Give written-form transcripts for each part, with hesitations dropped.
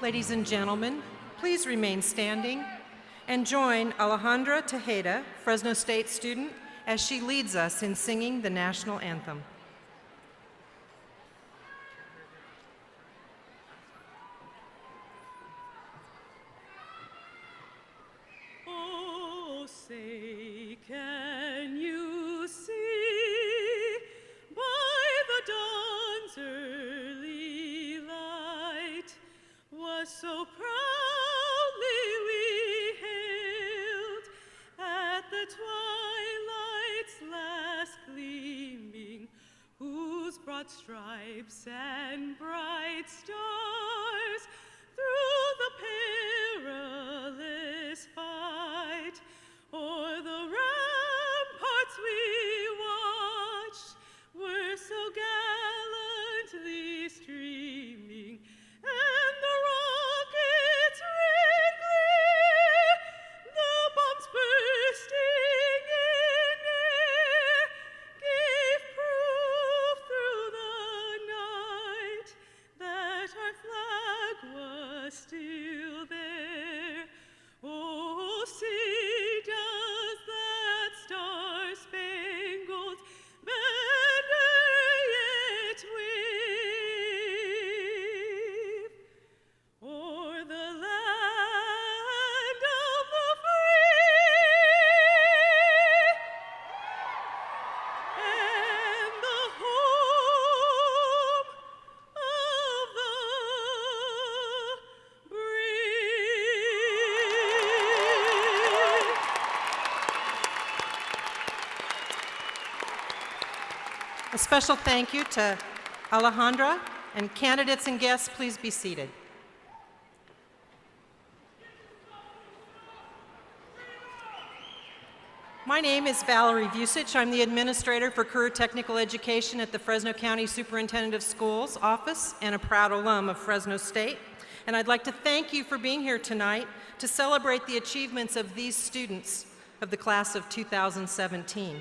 Ladies and gentlemen, please remain standing and join Alejandra Tejeda, Fresno State student, as she leads us in singing the national anthem. Oh, say, can you see by the dawn's early light was so proudly we hailed at the twilight's last gleaming, whose broad stripes and bright stars through the perilous fight o'er the ramparts we watched were so gallantly streaming, and the rockets' red glare, the bombs bursting in air, gave proof through the night that our flag was still there. Oh, see, does that star-spangled banner yet wave o'er the land of the free and the home of the brave? A special thank you to Alejandra, and candidates and guests, please be seated. My name is Valerie Vucic. I'm the administrator for career technical education at the Fresno County Superintendent of Schools office and a proud alum of Fresno State. And I'd like to thank you for being here tonight to celebrate the achievements of these students of the class of 2017.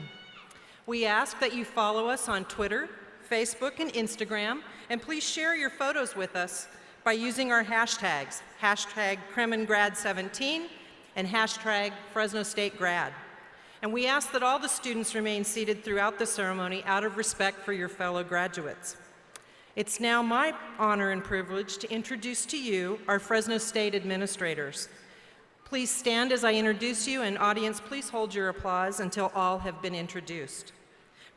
We ask that you follow us on Twitter, Facebook, and Instagram, and please share your photos with us by using our hashtags, hashtag KremenGrad17 and hashtag Fresno State Grad. And we ask that all the students remain seated throughout the ceremony out of respect for your fellow graduates. It's now my honor and privilege to introduce to you our Fresno State administrators. Please stand as I introduce you, and audience, please hold your applause until all have been introduced.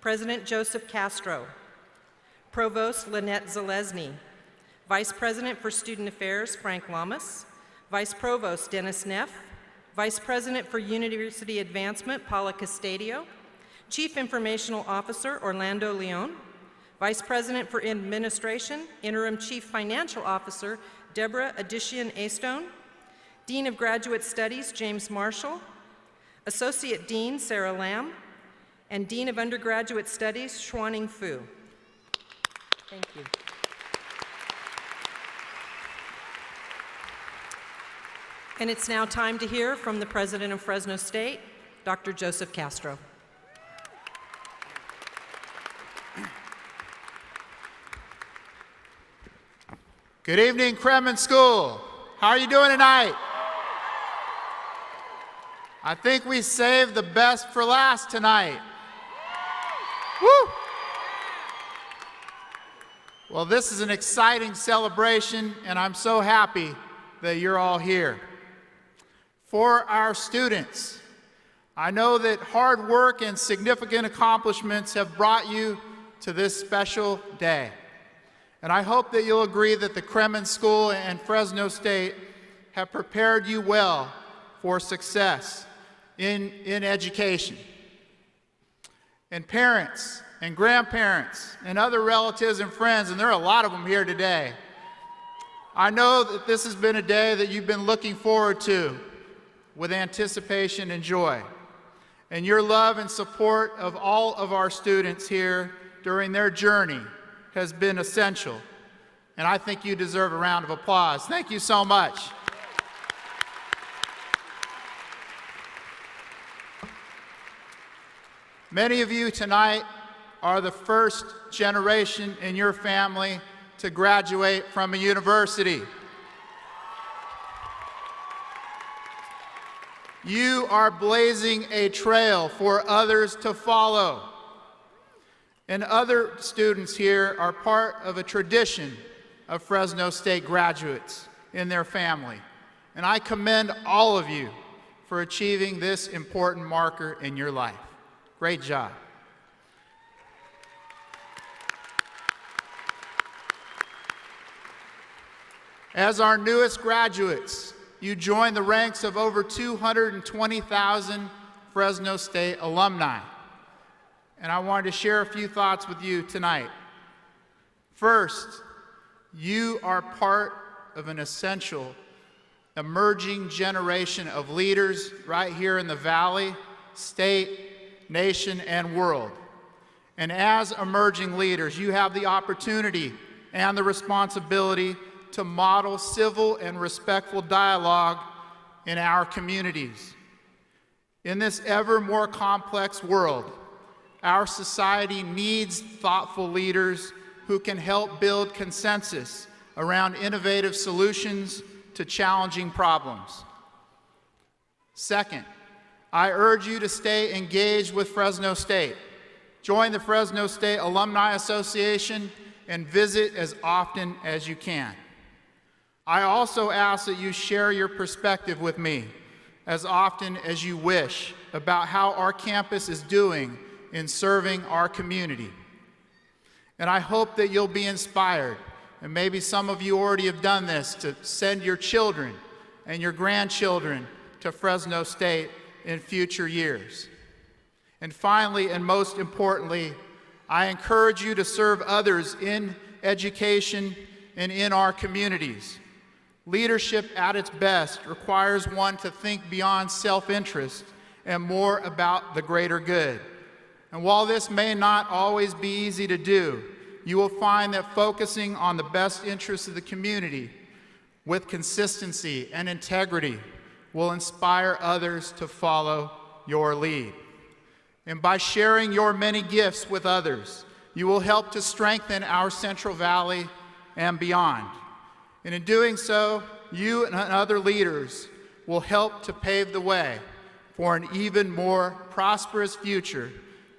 President Joseph Castro, Provost Lynette Zalesny, Vice President for Student Affairs Frank Lamas, Vice Provost Dennis Neff, Vice President for University Advancement Paula Castadio, Chief Informational Officer Orlando Leon, Vice President for Administration, Interim Chief Financial Officer Deborah Adician Astone, Dean of Graduate Studies James Marshall, Associate Dean Sarah Lamb, and Dean of Undergraduate Studies Xuaning Fu. Thank you. And it's now time to hear from the President of Fresno State, Dr. Joseph Castro. Good evening, Kremen School. How are you doing tonight? I think we saved the best for last tonight. Woo! Well, this is an exciting celebration, and I'm so happy that you're all here. For our students, I know that hard work and significant accomplishments have brought you to this special day. And I hope that you'll agree that the Kremen School and Fresno State have prepared you well for success in education. And parents and grandparents and other relatives and friends, and there are a lot of them here today, I know that this has been a day that you've been looking forward to with anticipation and joy. And your love and support of all of our students here during their journey has been essential. And I think you deserve a round of applause. Thank you so much. Many of you tonight are the first generation in your family to graduate from a university. You are blazing a trail for others to follow. And other students here are part of a tradition of Fresno State graduates in their family. And I commend all of you for achieving this important marker in your life. Great job. As our newest graduates, you join the ranks of over 220,000 Fresno State alumni. And I wanted to share a few thoughts with you tonight. First, you are part of an essential emerging generation of leaders right here in the Valley, state, nation, and world. And as emerging leaders, you have the opportunity and the responsibility to model civil and respectful dialogue in our communities. In this ever more complex world, our society needs thoughtful leaders who can help build consensus around innovative solutions to challenging problems. Second, I urge you to stay engaged with Fresno State. Join the Fresno State Alumni Association and visit as often as you can. I also ask that you share your perspective with me as often as you wish about how our campus is doing in serving our community. And I hope that you'll be inspired, and maybe some of you already have done this, to send your children and your grandchildren to Fresno State in future years. And finally, and most importantly, I encourage you to serve others in education and in our communities. Leadership at its best requires one to think beyond self-interest and more about the greater good. And while this may not always be easy to do, you will find that focusing on the best interests of the community with consistency and integrity will inspire others to follow your lead. And by sharing your many gifts with others, you will help to strengthen our Central Valley and beyond. And in doing so, you and other leaders will help to pave the way for an even more prosperous future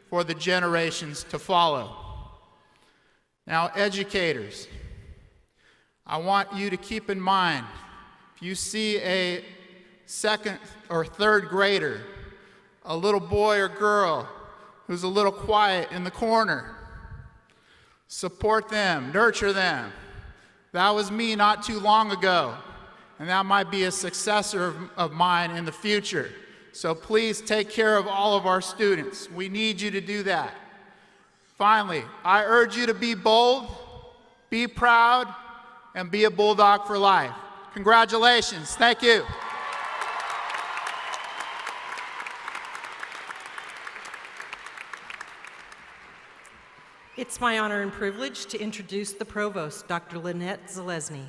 for the generations to follow. Now, educators, I want you to keep in mind, if you see a second or third grader, a little boy or girl who's a little quiet in the corner, support them, nurture them. That was me not too long ago, and that might be a successor of mine in the future. So please take care of all of our students. We need you to do that. Finally, I urge you to be bold, be proud, and be a Bulldog for life. Congratulations. Thank you. It's my honor and privilege to introduce the Provost, Dr. Lynette Zalesny.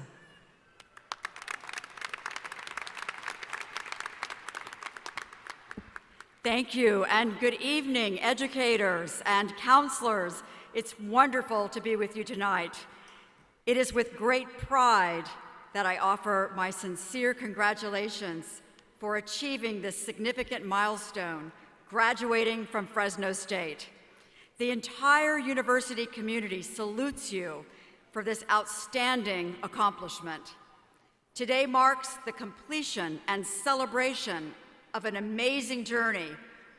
Thank you, and good evening, educators and counselors. It's wonderful to be with you tonight. It is with great pride that I offer my sincere congratulations for achieving this significant milestone, graduating from Fresno State. The entire university community salutes you for this outstanding accomplishment. Today marks the completion and celebration of an amazing journey,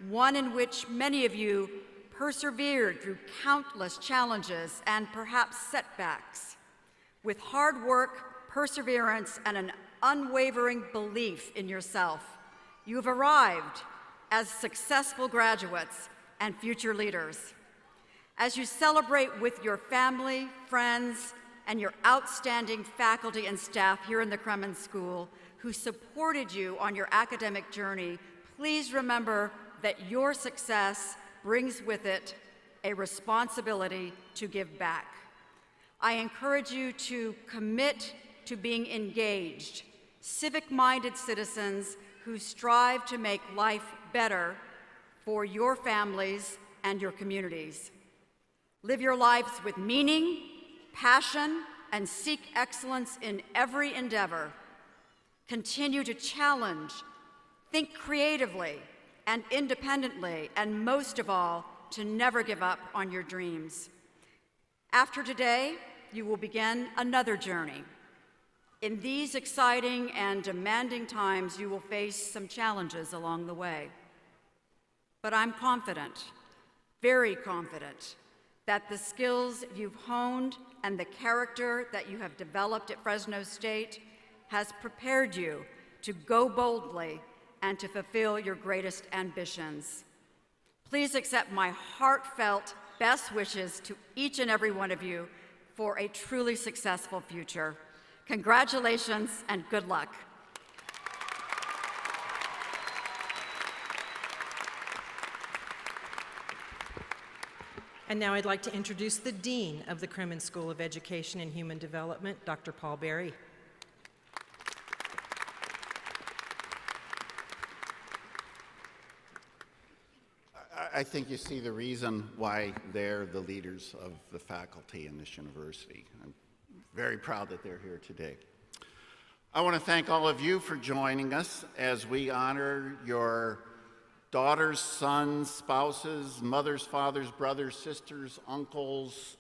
one in which many of you persevered through countless challenges and perhaps setbacks. With hard work, perseverance, and an unwavering belief in yourself, you have arrived as successful graduates and future leaders. As you celebrate with your family, friends, and your outstanding faculty and staff here in the Kremen School who supported you on your academic journey, please remember that your success brings with it a responsibility to give back. I encourage you to commit to being engaged, civic-minded citizens who strive to make life better for your families and your communities. Live your lives with meaning, passion, and seek excellence in every endeavor. Continue to challenge, think creatively and independently, and most of all, to never give up on your dreams. After today, you will begin another journey. In these exciting and demanding times, you will face some challenges along the way. But I'm confident, very confident, that the skills you've honed and the character that you have developed at Fresno State has prepared you to go boldly and to fulfill your greatest ambitions. Please accept my heartfelt best wishes to each and every one of you for a truly successful future. Congratulations and good luck. And now I'd like to introduce the Dean of the Kremen School of Education and Human Development, Dr. Paul Berry. I think you see the reason why they're the leaders of the faculty in this university. I'm very proud that they're here today. I want to thank all of you for joining us as we honor your daughters, sons, spouses, mothers, fathers, brothers, sisters, uncles,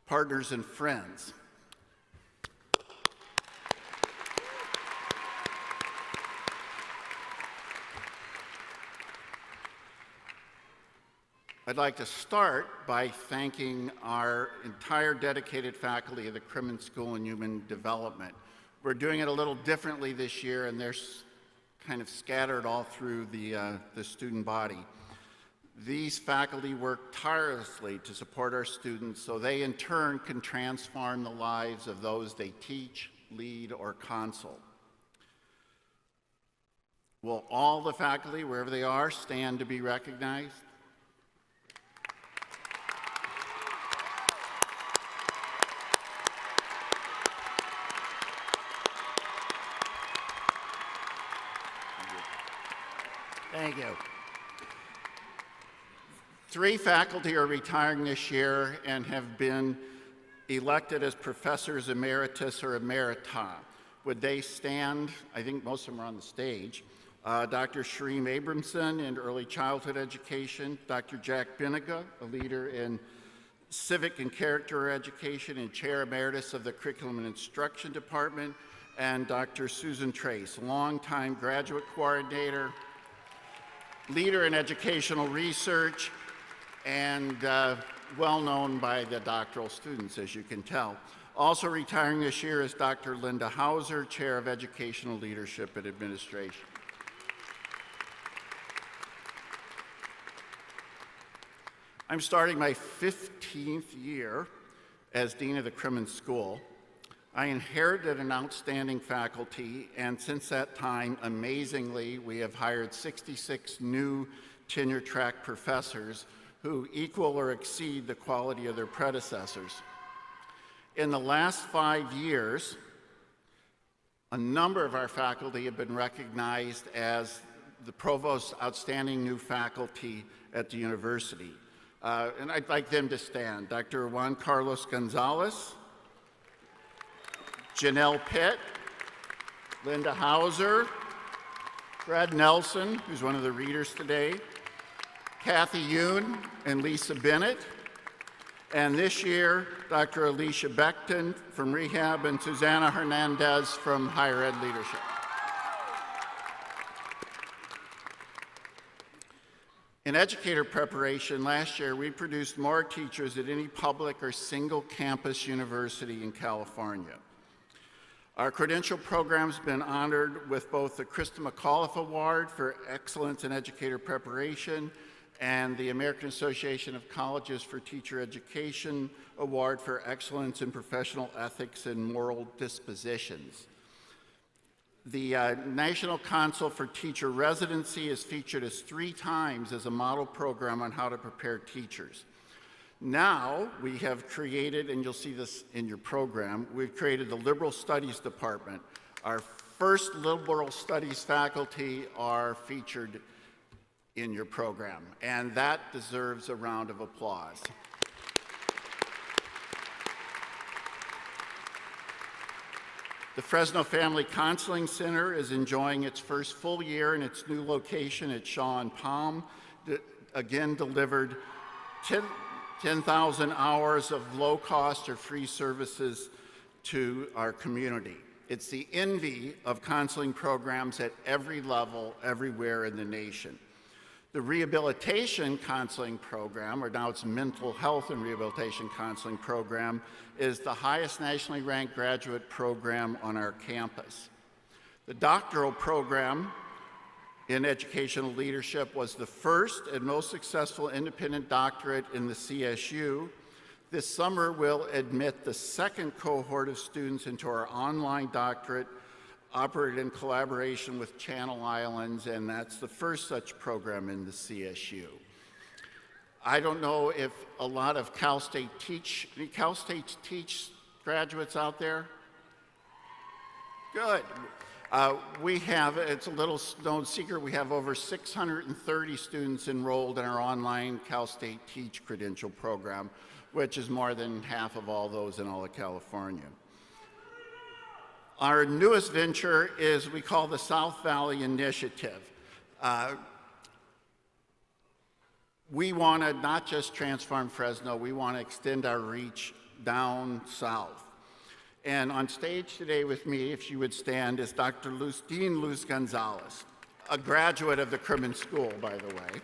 partners, and friends. I'd like to start by thanking our entire dedicated faculty of the Kremen School in Human Development. We're doing it a little differently this year, and they're kind of scattered all through the student body. These faculty work tirelessly to support our students so they in turn can transform the lives of those they teach, lead, or consult. Will all the faculty, wherever they are, stand to be recognized? Thank you. 3 faculty are retiring this year and have been elected as professors emeritus or emerita. Would they stand? I think most of them are on the stage. Dr. Shreem Abramson in early childhood education, Dr. Jack Biniga, a leader in civic and character education and chair emeritus of the curriculum and instruction department, and Dr. Susan Trace, longtime graduate coordinator, leader in educational research, and well known by the doctoral students, as you can tell. Also retiring this year is Dr. Linda Hauser, chair of educational leadership and administration. I'm starting my 15th year as Dean of the Crimmins School. I inherited an outstanding faculty, and since that time, amazingly, we have hired 66 new tenure-track professors who equal or exceed the quality of their predecessors. In the last 5 years, a number of our faculty have been recognized as the Provost's outstanding new faculty at the university. And I'd like them to stand. Dr. Juan Carlos Gonzalez, Janelle Pitt, Linda Hauser, Brad Nelson, who's one of the readers today, Kathy Yoon and Lisa Bennett, and this year, Dr. Alicia Beckton from Rehab and Susanna Hernandez from Higher Ed Leadership. In educator preparation, last year we produced more teachers at any public or single campus university in California. Our credential program's been honored with both the Krista McAuliffe Award for Excellence in Educator Preparation and the American Association of Colleges for Teacher Education Award for Excellence in Professional Ethics and Moral Dispositions. The National Council for Teacher Residency is featured as 3 times as a model program on how to prepare teachers. Now we have created, and you'll see this in your program, we've created the Liberal Studies Department. Our first Liberal Studies faculty are featured in your program, and that deserves a round of applause. The Fresno Family Counseling Center is enjoying its first full year in its new location at Shaw and Palm. Again, delivered 10,000 hours of low-cost or free services to our community. It's the envy of counseling programs at every level, everywhere in the nation. The Rehabilitation Counseling Program, or now it's Mental Health and Rehabilitation Counseling Program, is the highest nationally ranked graduate program on our campus. The doctoral program in educational leadership was the first and most successful independent doctorate in the CSU. This summer, we'll admit the second cohort of students into our online doctorate, operated in collaboration with Channel Islands, and that's the first such program in the CSU. I don't know if a lot of Cal State teach graduates out there? Good. We have, it's a little known secret, we have over 630 students enrolled in our online Cal State Teach credential program, which is more than half of all those in all of California. Our newest venture is we call the South Valley Initiative. We want to not just transform Fresno, we want to extend our reach down south. And on stage today with me, if you would stand, is Dr. Dean Luz Gonzalez, a graduate of the Crimmins School, by the way.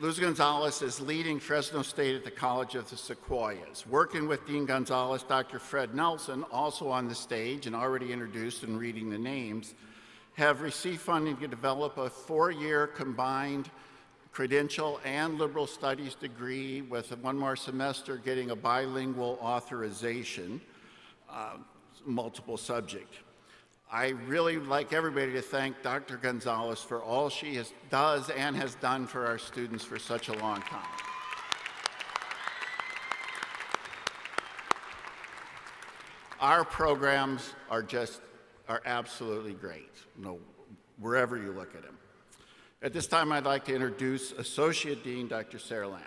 Luz Gonzalez is leading Fresno State at the College of the Sequoias. Working with Dean Gonzalez, Dr. Fred Nelson, also on the stage and already introduced and reading the names, have received funding to develop a 4-year combined credential and liberal studies degree with 1 more semester getting a bilingual authorization, multiple subject. I really like everybody to thank Dr. Gonzalez for all she does and has done for our students for such a long time. Our programs are absolutely great, wherever you look at them. At this time, I'd like to introduce Associate Dean Dr. Sarah Lamb.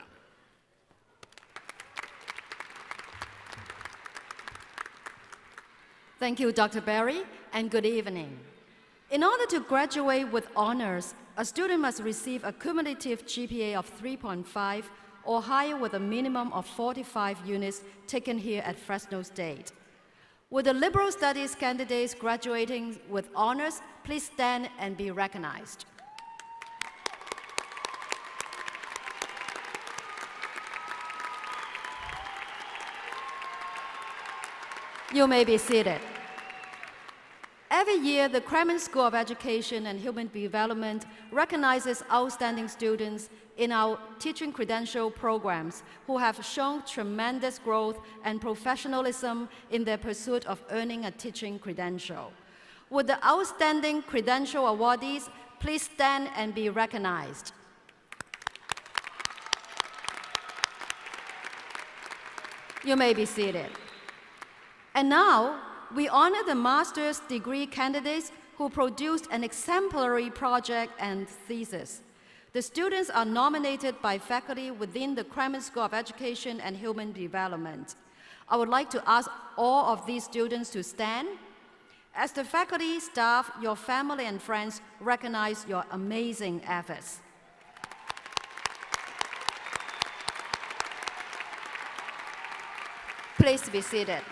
Thank you, Dr. Barry, and good evening. In order to graduate with honors, a student must receive a cumulative GPA of 3.5 or higher with a minimum of 45 units taken here at Fresno State. Will the liberal studies candidates graduating with honors please stand and be recognized? You may be seated. Every year, the Kremen School of Education and Human Development recognizes outstanding students in our teaching credential programs who have shown tremendous growth and professionalism in their pursuit of earning a teaching credential. Would the outstanding credential awardees please stand and be recognized? You may be seated. And now, we honor the master's degree candidates who produced an exemplary project and thesis. The students are nominated by faculty within the Kremen School of Education and Human Development. I would like to ask all of these students to stand. As the faculty, staff, your family, and friends recognize your amazing efforts. Please be seated.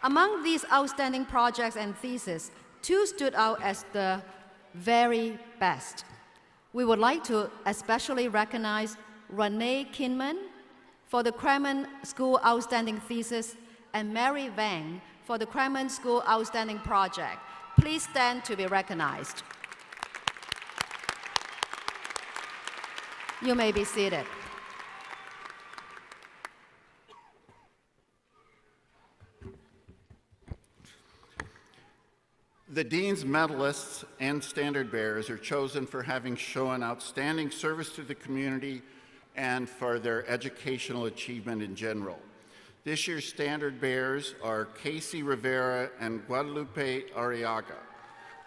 Among these outstanding projects and theses, two stood out as the very best. We would like to especially recognize Renee Kinman for the Kremen School Outstanding Thesis and Mary Vang for the Kremen School Outstanding Project. Please stand to be recognized. You may be seated. The Dean's medalists and standard bearers are chosen for having shown outstanding service to the community and for their educational achievement in general. This year's standard bearers are Casey Rivera and Guadalupe Arriaga.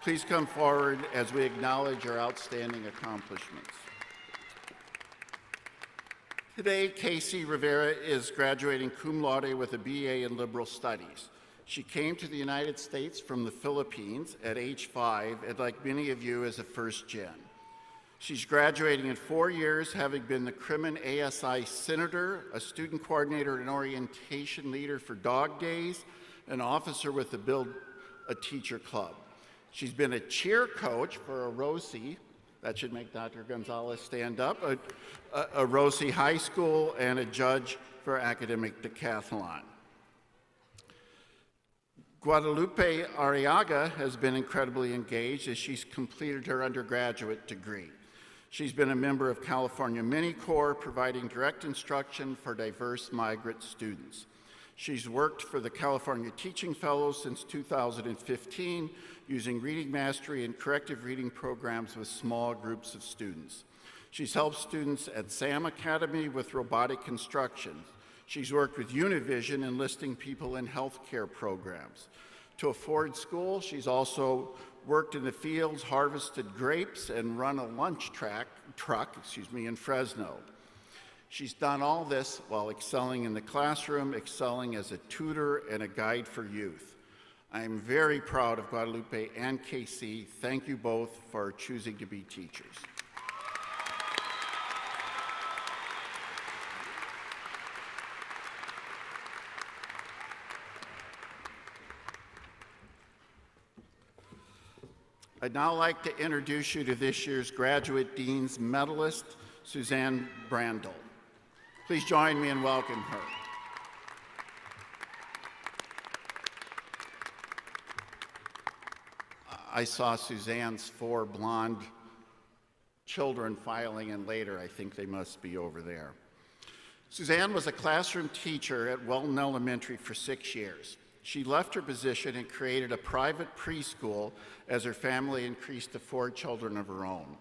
Please come forward as we acknowledge your outstanding accomplishments. Today, Casey Rivera is graduating cum laude with a BA in Liberal Studies. She came to the United States from the Philippines at age 5, and like many of you, is a first gen. She's graduating in 4 years, having been the Kremen ASI Senator, a student coordinator and orientation leader for Dog Days, an officer with the Build a Teacher Club. She's been a cheer coach for Orosi, that should make Dr. Gonzalez stand up, Orosi High School, and a judge for academic decathlon. Guadalupe Arriaga has been incredibly engaged as she's completed her undergraduate degree. She's been a member of California Mini Corps, providing direct instruction for diverse migrant students. She's worked for the California Teaching Fellows since 2015, using reading mastery and corrective reading programs with small groups of students. She's helped students at SAM Academy with robotic instruction. She's worked with Univision enlisting people in healthcare programs. To afford school, she's also worked in the fields, harvested grapes, and run a lunch truck in Fresno. She's done all this while excelling in the classroom, excelling as a tutor and a guide for youth. I am very proud of Guadalupe and Casey. Thank you both for choosing to be teachers. I'd now like to introduce you to this year's Graduate Dean's medalist, Suzanne Brandel. Please join me in welcoming her. I saw Suzanne's 4 blonde children filing in later. I think they must be over there. Suzanne was a classroom teacher at Welton Elementary for 6 years. She left her position and created a private preschool as her family increased to 4 children of her own.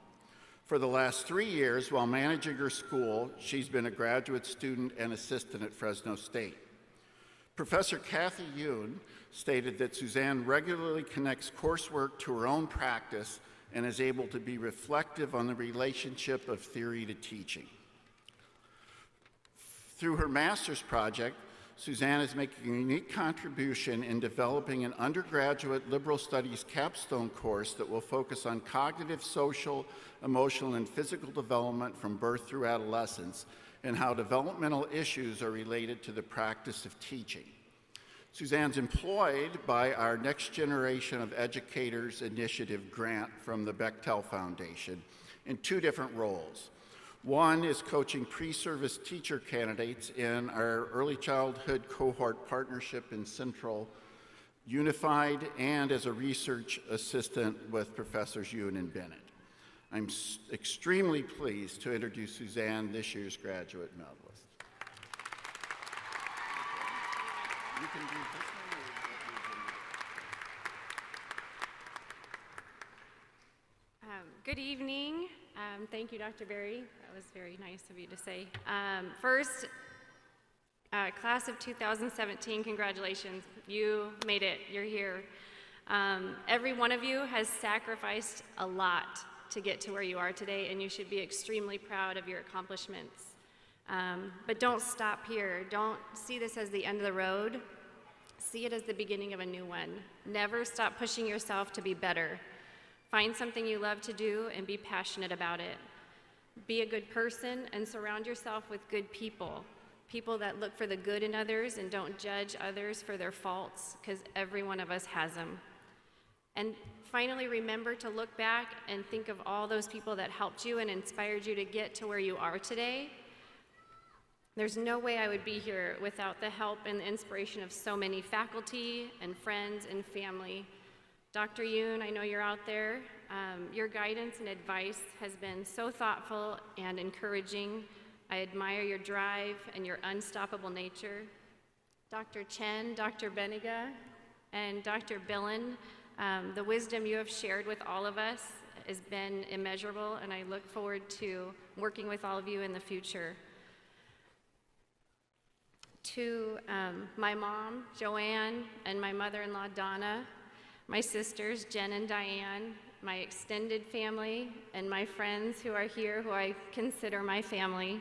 For the last 3 years, while managing her school, she's been a graduate student and assistant at Fresno State. Professor Kathy Yoon stated that Suzanne regularly connects coursework to her own practice and is able to be reflective on the relationship of theory to teaching. Through her master's project, Suzanne is making a unique contribution in developing an undergraduate liberal studies capstone course that will focus on cognitive, social, emotional, and physical development from birth through adolescence, and how developmental issues are related to the practice of teaching. Suzanne's employed by our Next Generation of Educators Initiative grant from the Bechtel Foundation in 2 different roles. One is coaching pre-service teacher candidates in our early childhood cohort partnership in Central Unified, and as a research assistant with Professors Yoon and Bennett. I'm extremely pleased to introduce Suzanne, this year's graduate medalist. You can do this one, or Good evening. Thank you, Dr. Berry. That was very nice of you to say. First, class of 2017, congratulations. You made it. You're here. Every one of you has sacrificed a lot to get to where you are today, and you should be extremely proud of your accomplishments. But don't stop here. Don't see this as the end of the road. See it as the beginning of a new one. Never stop pushing yourself to be better. Find something you love to do and be passionate about it. Be a good person and surround yourself with good people. People that look for the good in others and don't judge others for their faults, because every one of us has them. And finally, remember to look back and think of all those people that helped you and inspired you to get to where you are today. There's no way I would be here without the help and the inspiration of so many faculty and friends and family. Dr. Yoon, I know you're out there. Your guidance and advice has been so thoughtful and encouraging. I admire your drive and your unstoppable nature. Dr. Chen, Dr. Beniga, and Dr. Billen, the wisdom you have shared with all of us has been immeasurable, and I look forward to working with all of you in the future. To my mom, Joanne, and my mother-in-law, Donna, my sisters, Jen and Diane, my extended family, and my friends who are here, who I consider my family,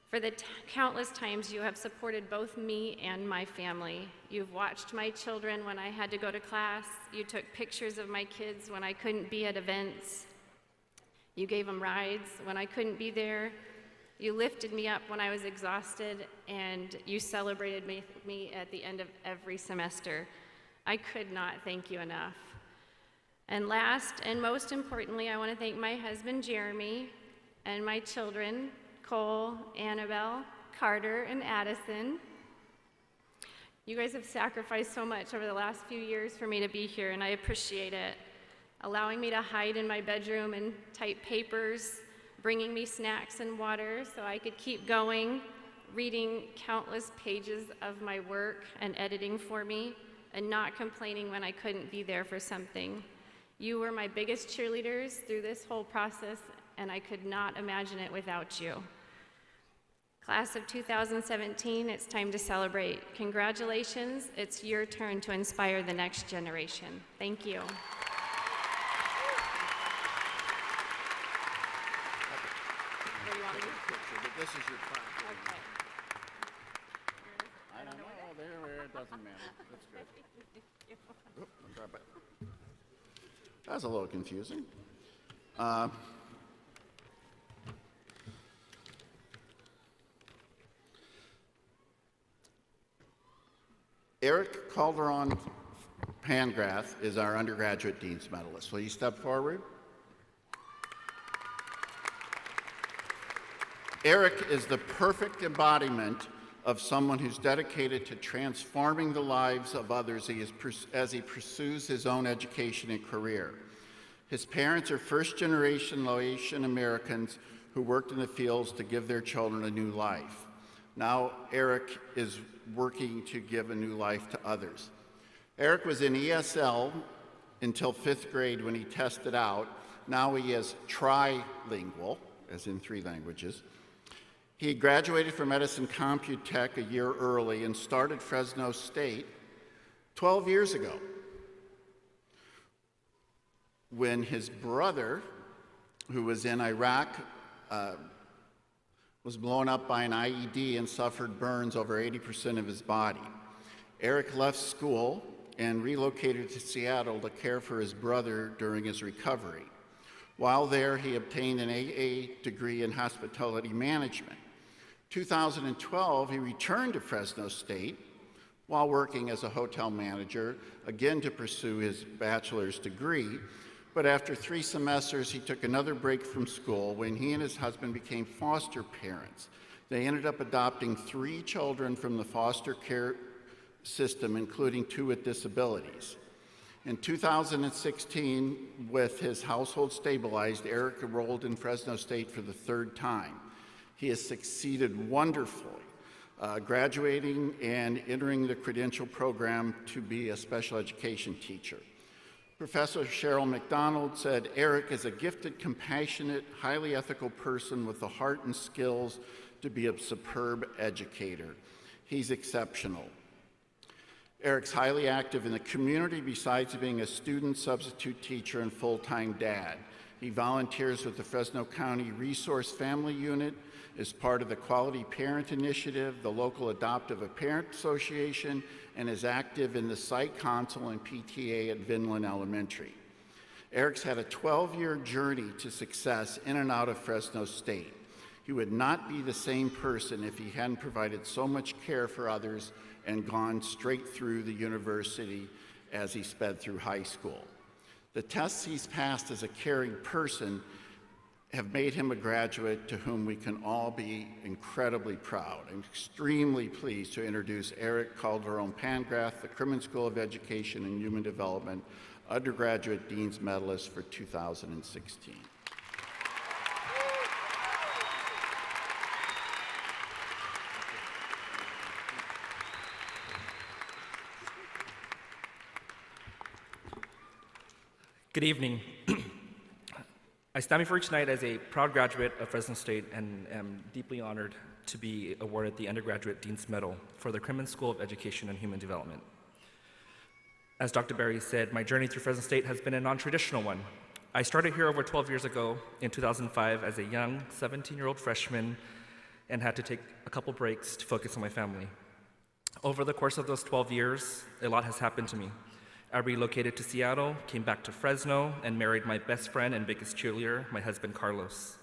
for the countless times you have supported both me and my family. You've watched my children when I had to go to class. You took pictures of my kids when I couldn't be at events. You gave them rides when I couldn't be there. You lifted me up when I was exhausted, and you celebrated me at the end of every semester. I could not thank you enough. And last and most importantly, I want to thank my husband, Jeremy, and my children, Cole, Annabelle, Carter, and Addison. You guys have sacrificed so much over the last few years for me to be here, and I appreciate it. Allowing me to hide in my bedroom and type papers, bringing me snacks and water so I could keep going, reading countless pages of my work and editing for me, and not complaining when I couldn't be there for something. You were my biggest cheerleaders through this whole process, and I could not imagine it without you. Class of 2017, it's time to celebrate. Congratulations, it's your turn to inspire the next generation. Thank you. This is your class. Okay. I don't know. It doesn't matter. That's good. Oop, I'll drop it. That was a little confusing. Eric Calderon Pangrath is our undergraduate Dean's Medalist. Will you step forward? Eric is the perfect embodiment of someone who's dedicated to transforming the lives of others as he pursues his own education and career. His parents are first-generation Laotian Americans who worked in the fields to give their children a new life. Now Eric is working to give a new life to others. Eric was in ESL until 5th grade when he tested out. Now he is trilingual, as in 3 languages. He graduated from Edison Computech a year early and started Fresno State 12 years ago. when his brother, who was in Iraq, was blown up by an IED and suffered burns over 80% of his body. Eric left school and relocated to Seattle to care for his brother during his recovery. While there, he obtained an AA degree in hospitality management. 2012, he returned to Fresno State while working as a hotel manager, again to pursue his bachelor's degree. But after 3 semesters, he took another break from school when he and his husband became foster parents. They ended up adopting 3 children from the foster care system, including 2 with disabilities. In 2016, with his household stabilized, Eric enrolled in Fresno State for the 3rd time. He has succeeded wonderfully, graduating and entering the credential program to be a special education teacher. Professor Cheryl McDonald said, Eric is a gifted, compassionate, highly ethical person with the heart and skills to be a superb educator. He's exceptional. Eric's highly active in the community besides being a student substitute teacher and full-time dad. He volunteers with the Fresno County Resource Family Unit, is part of the Quality Parent Initiative, the local Adoptive Parent Association, and is active in the Site Council and PTA at Vinland Elementary. Eric's had a 12-year journey to success in and out of Fresno State. He would not be the same person if he hadn't provided so much care for others and gone straight through the university as he sped through high school. The tests he's passed as a caring person have made him a graduate to whom we can all be incredibly proud. I'm extremely pleased to introduce Eric Calderon-Pangrath, the Crimmins School of Education and Human Development Undergraduate Dean's Medalist for 2016. Good evening. I stand before you tonight as a proud graduate of Fresno State and am deeply honored to be awarded the Undergraduate Dean's Medal for the Crimmins School of Education and Human Development. As Dr. Berry said, my journey through Fresno State has been a non-traditional one. I started here over 12 years ago in 2005 as a young 17-year-old freshman and had to take a couple breaks to focus on my family. Over the course of those 12 years, a lot has happened to me. I relocated to Seattle, came back to Fresno, and married my best friend and biggest cheerleader, my husband, Carlos.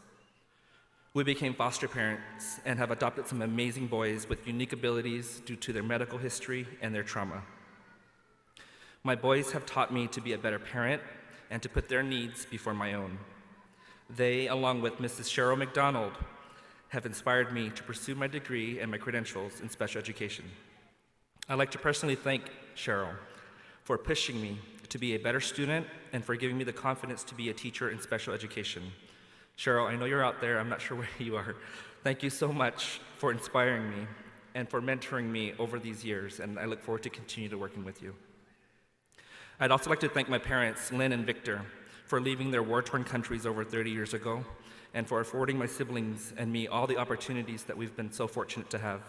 We became foster parents and have adopted some amazing boys with unique abilities due to their medical history and their trauma. My boys have taught me to be a better parent and to put their needs before my own. They, along with Mrs. Cheryl McDonald, have inspired me to pursue my degree and my credentials in special education. I'd like to personally thank Cheryl for pushing me to be a better student and for giving me the confidence to be a teacher in special education. Cheryl, I know you're out there, I'm not sure where you are. Thank you so much for inspiring me and for mentoring me over these years, and I look forward to continue to working with you. I'd also like to thank my parents, Lynn and Victor, for leaving their war-torn countries over 30 years ago, and for affording my siblings and me all the opportunities that we've been so fortunate to have.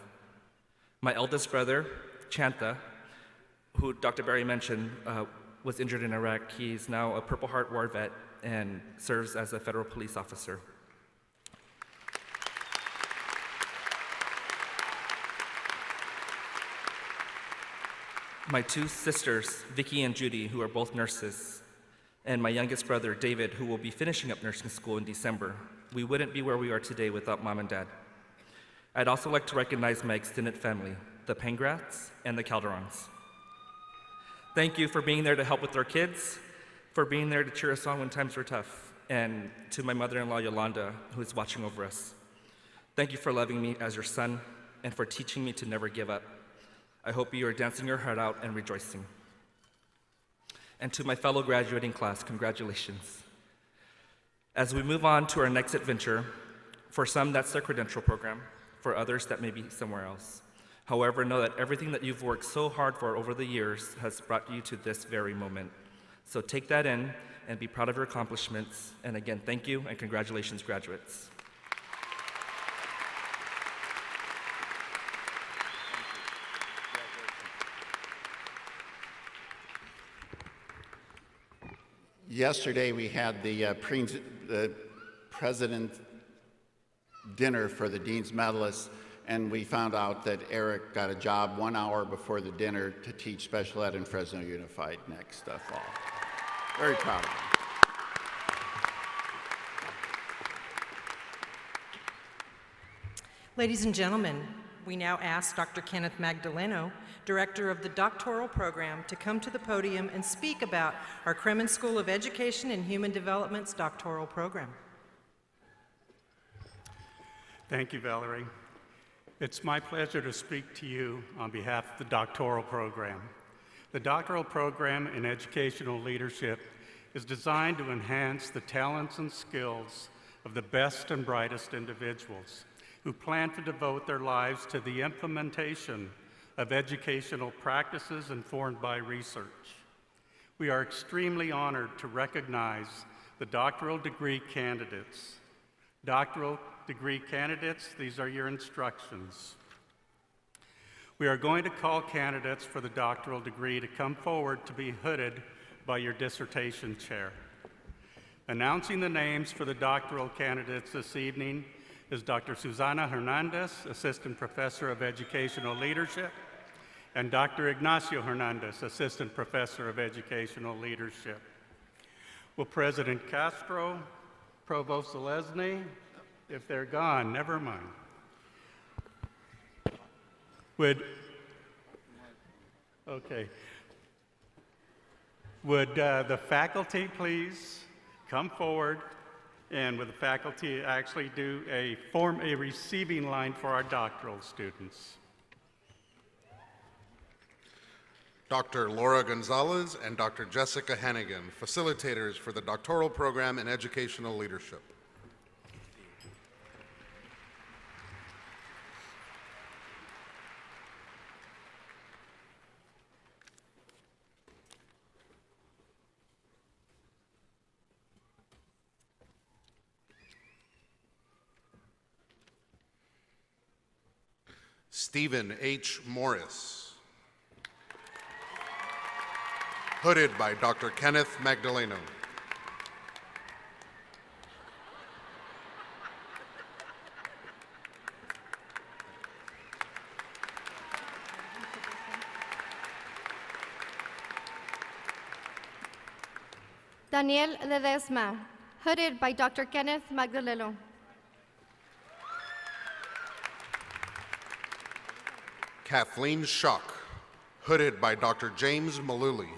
My eldest brother, Chantha, who Dr. Berry mentioned, was injured in Iraq. He's now a Purple Heart War vet and serves as a federal police officer. My 2 sisters, Vicky and Judy, who are both nurses, and my youngest brother, David, who will be finishing up nursing school in December. We wouldn't be where we are today without Mom and Dad. I'd also like to recognize my extended family, the Pangraths and the Calderons. Thank you for being there to help with our kids, for being there to cheer us on when times were tough, and to my mother-in-law, Yolanda, who is watching over us. Thank you for loving me as your son and for teaching me to never give up. I hope you are dancing your heart out and rejoicing. And to my fellow graduating class, congratulations. As we move on to our next adventure, for some that's their credential program, for others that may be somewhere else. However, know that everything that you've worked so hard for over the years has brought you to this very moment. So take that in and be proud of your accomplishments. And again, thank you and congratulations, graduates. Yesterday, we had the president dinner for the Dean's Medalists, and we found out that Eric got a job 1 hour before the dinner to teach special ed in Fresno Unified next fall. Very proud of him. Ladies and gentlemen, we now ask Dr. Kenneth Magdaleno, Director of the Doctoral Program, to come to the podium and speak about our Kremen School of Education and Human Development's doctoral program. Thank you, Valerie. It's my pleasure to speak to you on behalf of the doctoral program. The doctoral program in educational leadership is designed to enhance the talents and skills of the best and brightest individuals who plan to devote their lives to the implementation of educational practices informed by research. We are extremely honored to recognize the doctoral degree candidates. Doctoral degree candidates, these are your instructions. We are going to call candidates for the doctoral degree to come forward to be hooded by your dissertation chair. Announcing the names for the doctoral candidates this evening is Dr. Susana Hernandez, Assistant Professor of Educational Leadership, and Dr. Ignacio Hernandez, Assistant Professor of Educational Leadership. Will President Castro, Provost Zelezny, if they're gone, never mind. Would the faculty please come forward, and would the faculty actually do form a receiving line for our doctoral students? Dr. Laura Gonzalez and Dr. Jessica Hannigan, facilitators for the doctoral program in educational leadership. Stephen H. Morris, hooded by Dr. Kenneth Magdaleno. Daniel Ledesma, hooded by Dr. Kenneth Magdaleno. Kathleen Schock, hooded by Dr. James Maluli.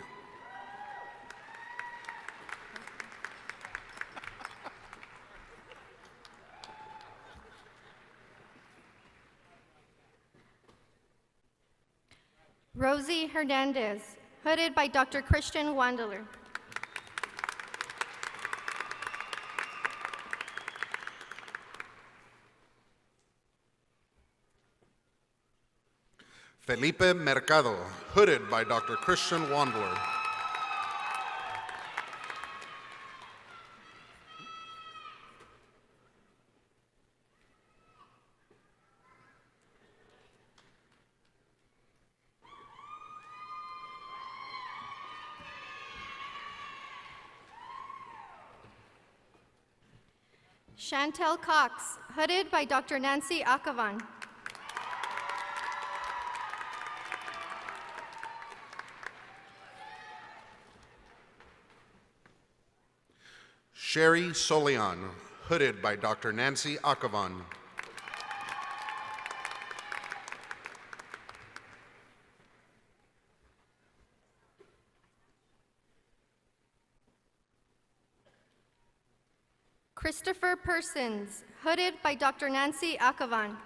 Rosie Hernandez, hooded by Dr. Christian Wandeler. Felipe Mercado, hooded by Dr. Christian Wandler. Chantel Cox, hooded by Dr. Nancy Akavan. Sherry Solian, hooded by Dr. Nancy Akavan. Christopher Persons, hooded by Dr. Nancy Akavan.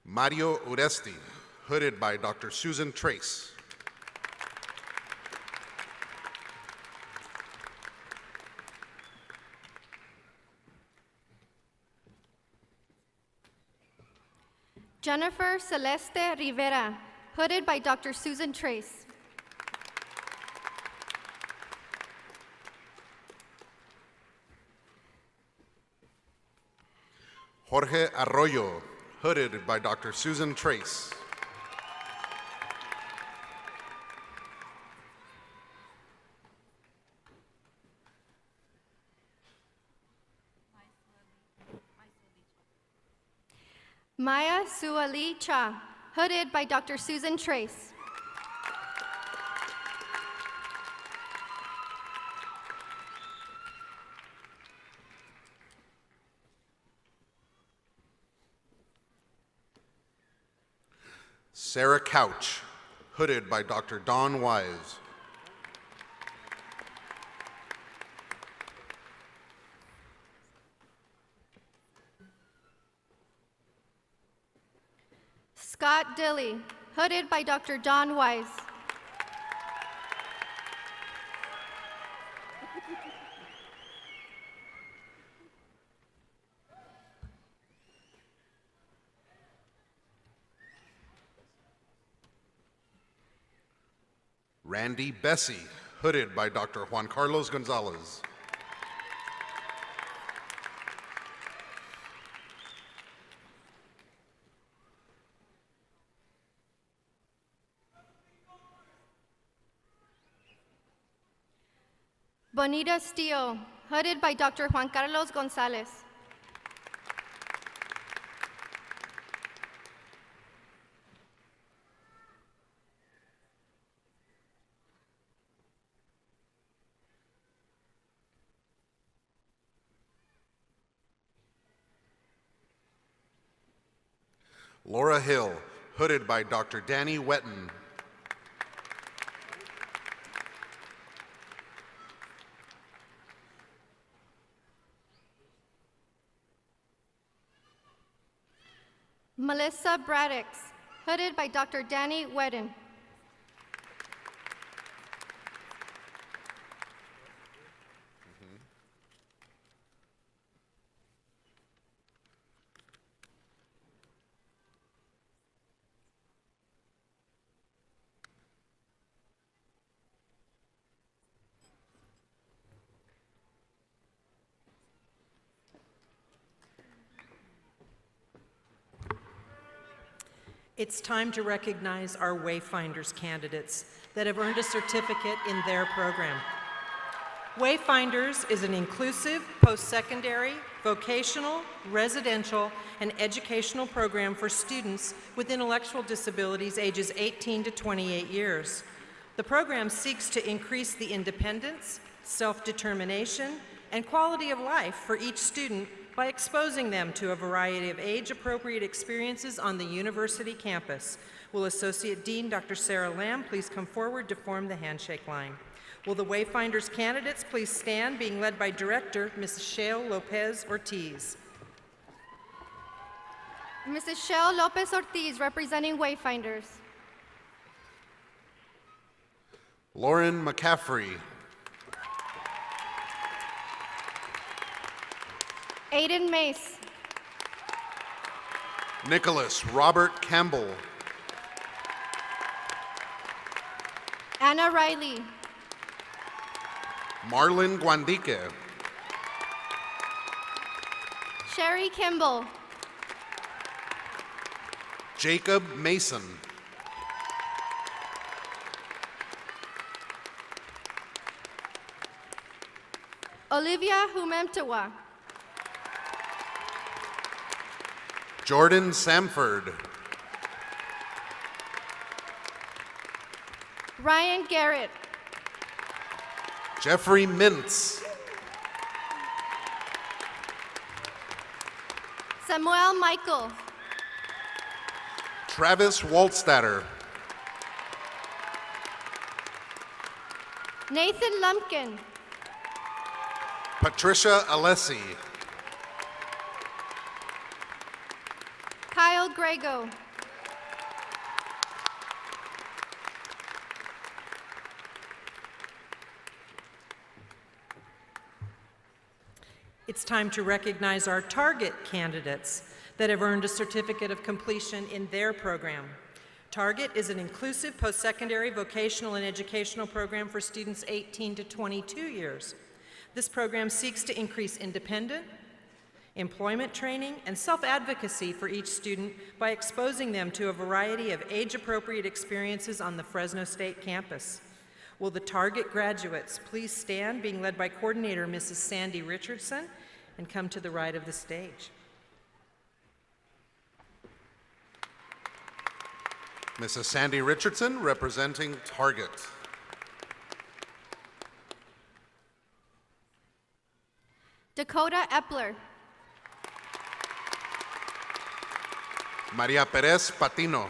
Mario Uresti, hooded by Dr. Susan Trace. Jennifer Celeste Rivera, hooded by Dr. Susan Trace. Jorge Arroyo, hooded by Dr. Susan Trace. Maya Suali Cha, hooded by Dr. Susan Trace. Sarah Couch, hooded by Dr. Dawn Wise. Scott Dilly, hooded by Dr. Don Wise. Randy Bessie, hooded by Dr. Juan Carlos Gonzalez. Bonita Steele, hooded by Dr. Juan Carlos Gonzalez. Laura Hill, hooded by Dr. Danny Wetton. Melissa Braddix, hooded by Dr. Danny Wedden. It's time to recognize our Wayfinders candidates that have earned a certificate in their program. Wayfinders is an inclusive post-secondary, vocational, residential, and educational program for students with intellectual disabilities ages 18 to 28 years. The program seeks to increase the independence, self-determination, and quality of life for each student by exposing them to a variety of age-appropriate experiences on the university campus. Will Associate Dean Dr. Sarah Lamb please come forward to form the handshake line? Will the Wayfinders candidates please stand, being led by Director Mrs. Shale Lopez Ortiz. Mrs. Shell Lopez Ortiz, representing Wayfinders. Lauren McCaffrey. Aiden Mace. Nicholas Robert Campbell. Anna Riley. Marlon Guandique. Sherry Kimball. Jacob Mason. Olivia Humemtawa. Jordan Samford. Ryan Garrett. Jeffrey Mintz. Samuel Michael. Travis Waltstatter. Nathan Lumpkin. Patricia Alessi. Kyle Grego. It's time to recognize our target candidates that have earned a certificate of completion in their program. Target is an inclusive post-secondary vocational and educational program for students 18 to 22 years. This program seeks to increase independent, employment training, and self-advocacy for each student by exposing them to a variety of age-appropriate experiences on the Fresno State campus. Will the Target graduates please stand, being led by coordinator Mrs. Sandy Richardson, and come to the right of the stage. Mrs. Sandy Richardson, representing Target. Dakota Epler. Maria Perez Patino.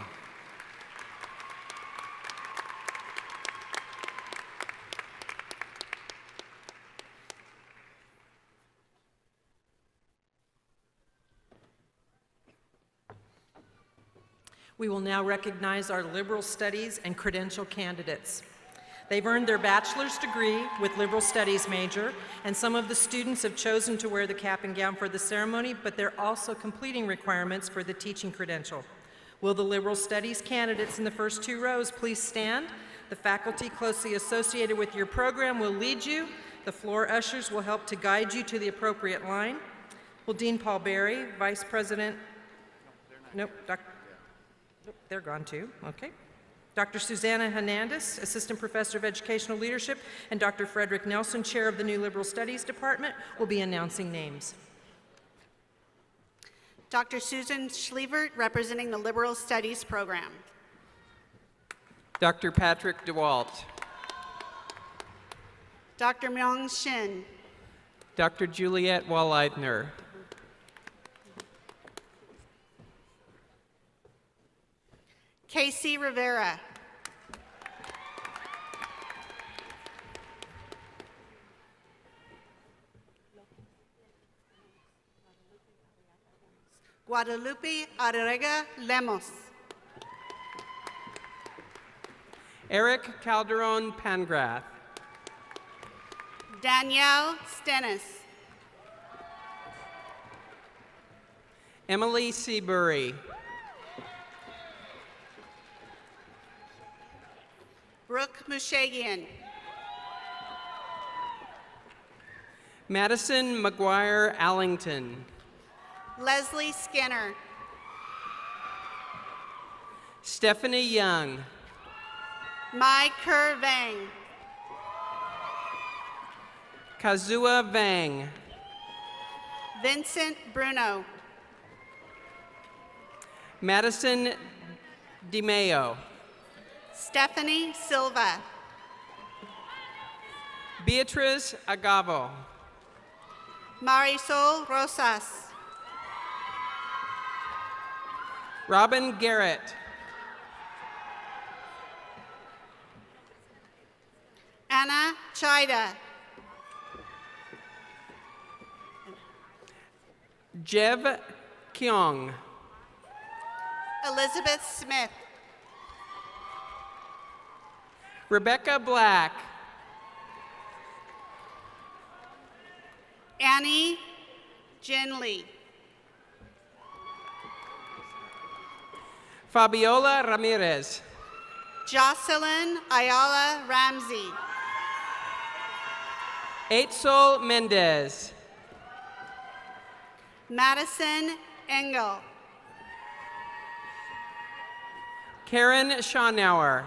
We will now recognize our liberal studies and credential candidates. They've earned their bachelor's degree with liberal studies major, and some of the students have chosen to wear the cap and gown for the ceremony, but they're also completing requirements for the teaching credential. Will the liberal studies candidates in the first two rows please stand? The faculty closely associated with your program will lead you. The floor ushers will help to guide you to the appropriate line. Will Dean Paul Berry, Vice President, they're gone too, okay. Dr. Susanna Hernandez, Assistant Professor of Educational Leadership, and Dr. Frederick Nelson, Chair of the new Liberal Studies Department, will be announcing names. Dr. Susan Schlevert, representing the Liberal Studies program. Dr. Patrick DeWalt. Dr. Myung Shin. Dr. Juliet Walleidner. Casey Rivera. Guadalupe Arriaga Lemos. Eric Calderon Pangrath. Danielle Stennis. Emily Seabury. Brooke Mushagian. Madison McGuire Allington. Leslie Skinner. Stephanie Young. Mai Kerr Vang. Kazua Vang. Vincent Bruno. Madison DiMeo. Stephanie Silva. Beatriz Agavo. Marisol Rosas. Robin Garrett. Anna Chida. Jev Kyung. Elizabeth Smith. Rebecca Black. Annie Jinley. Fabiola Ramirez. Jocelyn Ayala Ramsey. Eitzel Mendez. Madison Engel. Karen Schonauer.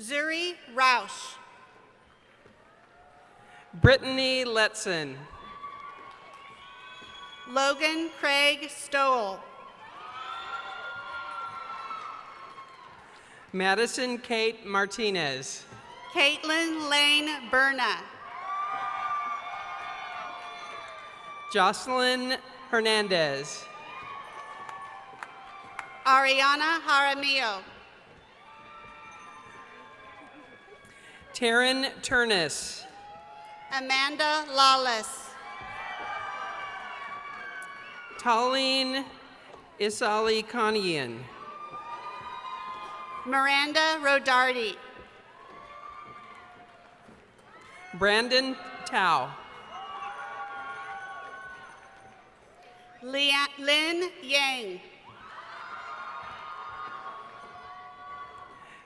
Zuri Roush. Brittany Letson. Logan Craig Stowell. Madison Kate Martinez. Caitlin Lane Berna. Jocelyn Hernandez. Ariana Jaramillo. Taryn Turnus. Amanda Lawless. Talene Isali Kanian. Miranda Rodardi. Brandon Tao. Lin Yang.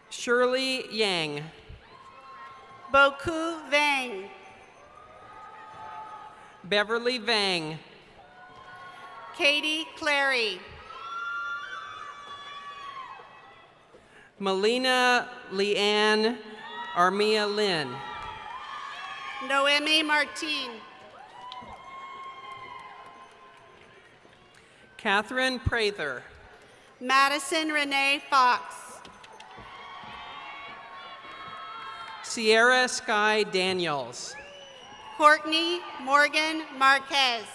Shirley Yang. Boku Vang. Beverly Vang. Katie Clary. Melina Leanne Armia Lynn. Noemi Martin. Catherine Prather. Madison Renee Fox. Sierra Sky Daniels. Courtney Morgan Marquez.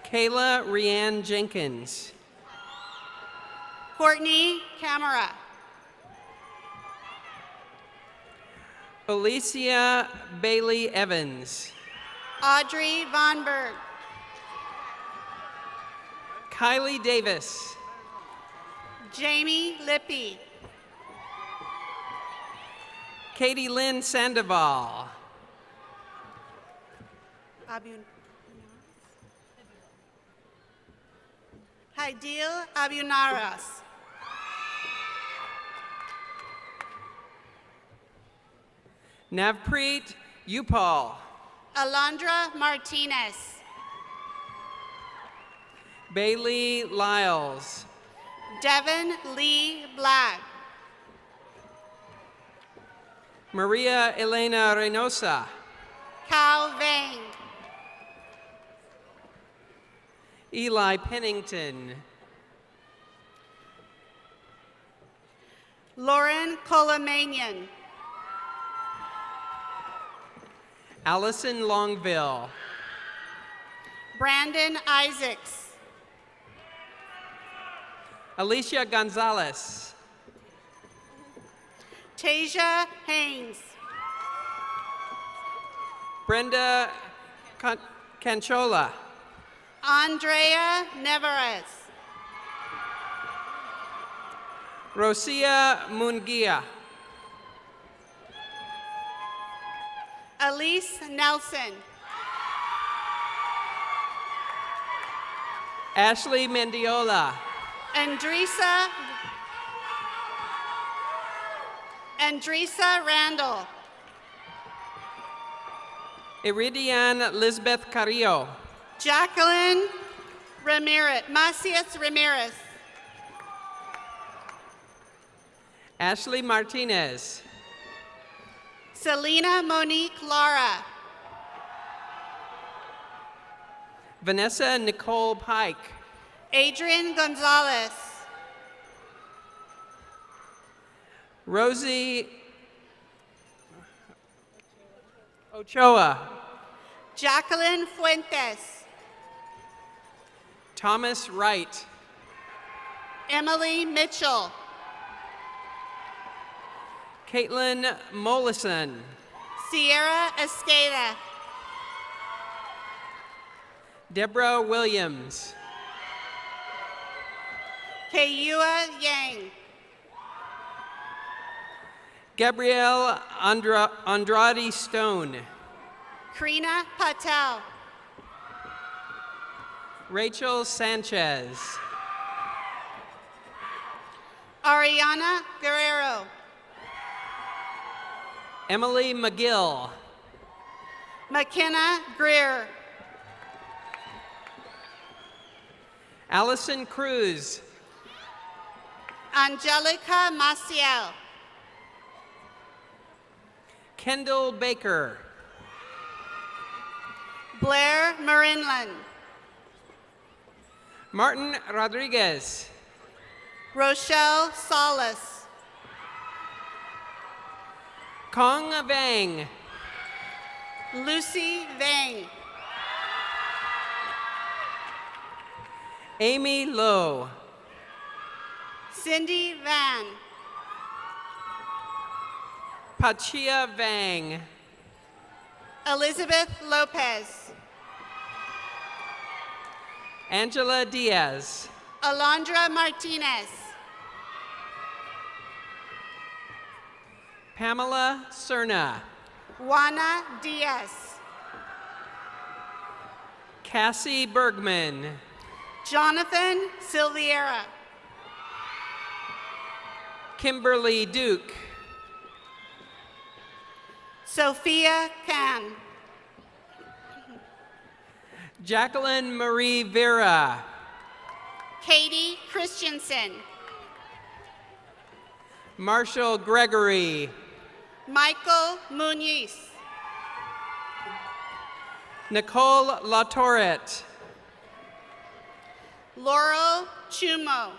Kayla Rianne Jenkins. Courtney Camara. Alicia Bailey Evans. Audrey Von Berg. Kylie Davis. Jamie Lippy. Katie Lynn Sandoval. Haidil Abunaras. Navpreet Upal. Alondra Martinez. Bailey Lyles. Devin Lee Black. Maria Elena Reynosa. Cal Vang. Eli Pennington. Lauren Colomanian. Allison Longville. Brandon Isaacs. Alicia Gonzalez. Tasia Haynes. Brenda Canchola. Andrea Nevarez. Rosia Mungia. Elise Nelson. Ashley Mendiola. Andresa Randall. Iridian Lisbeth Carrillo. Jacqueline Ramirez. Macias Ramirez. Ashley Martinez. Selena Monique Lara. Vanessa Nicole Pike. Adrian Gonzalez. Rosie Ochoa. Jacqueline Fuentes. Thomas Wright. Emily Mitchell. Caitlin Mollison. Sierra Escada. Deborah Williams. Kayua Yang. Gabrielle Andrade Stone. Krina Patel. Rachel Sanchez. Ariana Guerrero. Emily McGill. McKenna Greer. Allison Cruz. Angelica Maciel. Kendall Baker. Blair Marinlin. Martin Rodriguez. Rochelle Solis. Kong Vang. Lucy Vang. Amy Lowe. Cindy Van. Pachia Vang. Elizabeth Lopez. Angela Diaz. Alondra Martinez. Pamela Cerna. Juana Diaz. Cassie Bergman. Jonathan Silviera. Kimberly Duke. Sophia Can. Jacqueline Marie Vera. Katie Christensen. Marshall Gregory. Michael Muniz. Nicole Latourette. Laurel Chumo.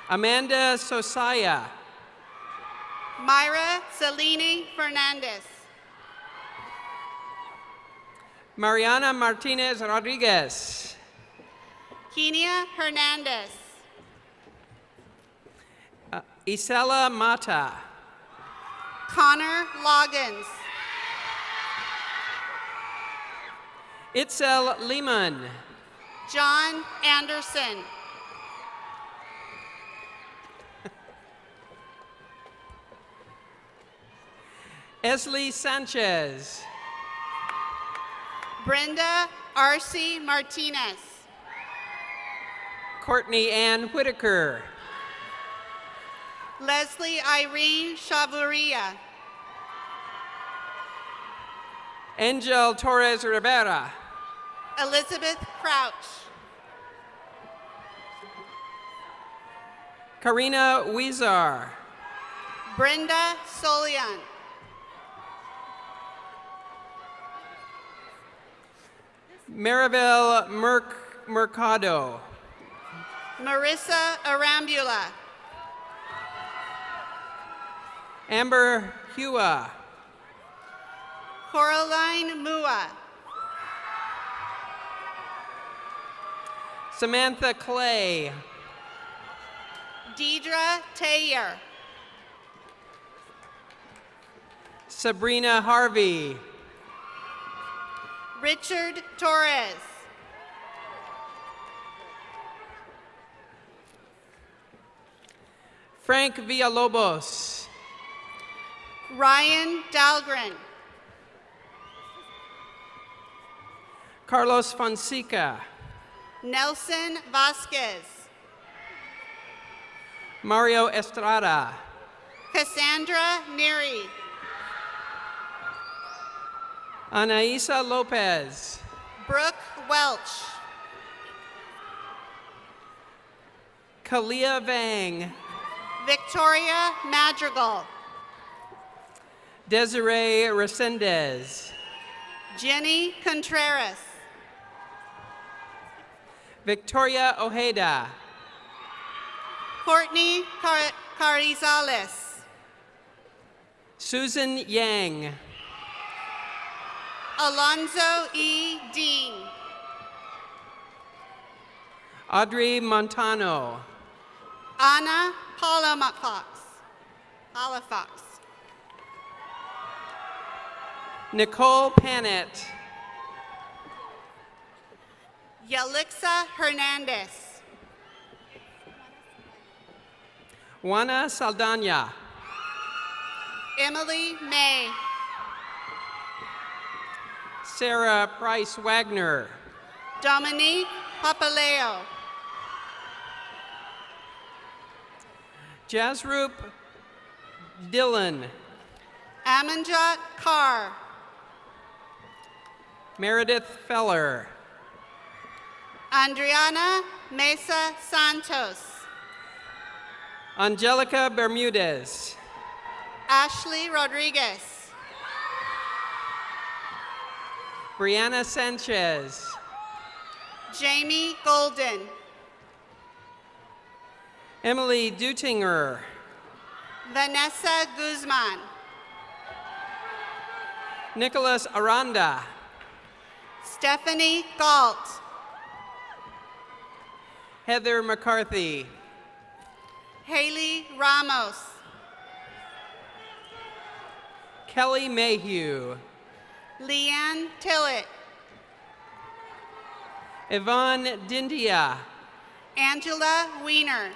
Amanda Sosaya. Myra Celine Fernandez. Mariana Martinez Rodriguez. Kenia Hernandez. Isela Mata. Connor Loggins. Itzel Lehman. John Anderson. Esley Sanchez. Brenda Arce Martinez. Courtney Ann Whitaker. Leslie Irene Chavuria. Angel Torres Rivera. Elizabeth Crouch. Karina Weezar. Brenda Solian. Maribel Mercado. Marissa Arambula. Amber Hua. Coraline Mua. Samantha Clay. Deidre Taylor. Sabrina Harvey. Richard Torres. Frank Villalobos. Ryan Dahlgren. Carlos Fonseca. Nelson Vasquez. Mario Estrada. Cassandra Neary. Anaisa Lopez. Brooke Welch. Kalia Vang. Victoria Madrigal. Desiree Resendez. Jenny Contreras. Victoria Ojeda. Courtney Carizales. Susan Yang. Alonzo E. Dean. Audrey Montano. Anna Palafox. Nicole Panett. Yalixa Hernandez. Juana Saldana. Emily May. Sarah Price Wagner. Dominique Papaleo. Jazroop Dillon. Amanjot Carr. Meredith Feller. Adriana Mesa Santos. Angelica Bermudez. Ashley Rodriguez. Brianna Sanchez. Jamie Golden. Emily Dutinger. Vanessa Guzman. Nicholas Aranda. Stephanie Galt. Heather McCarthy. Haley Ramos. Kelly Mayhew. Leanne Tillett. Yvonne Dindia. Angela Weiner.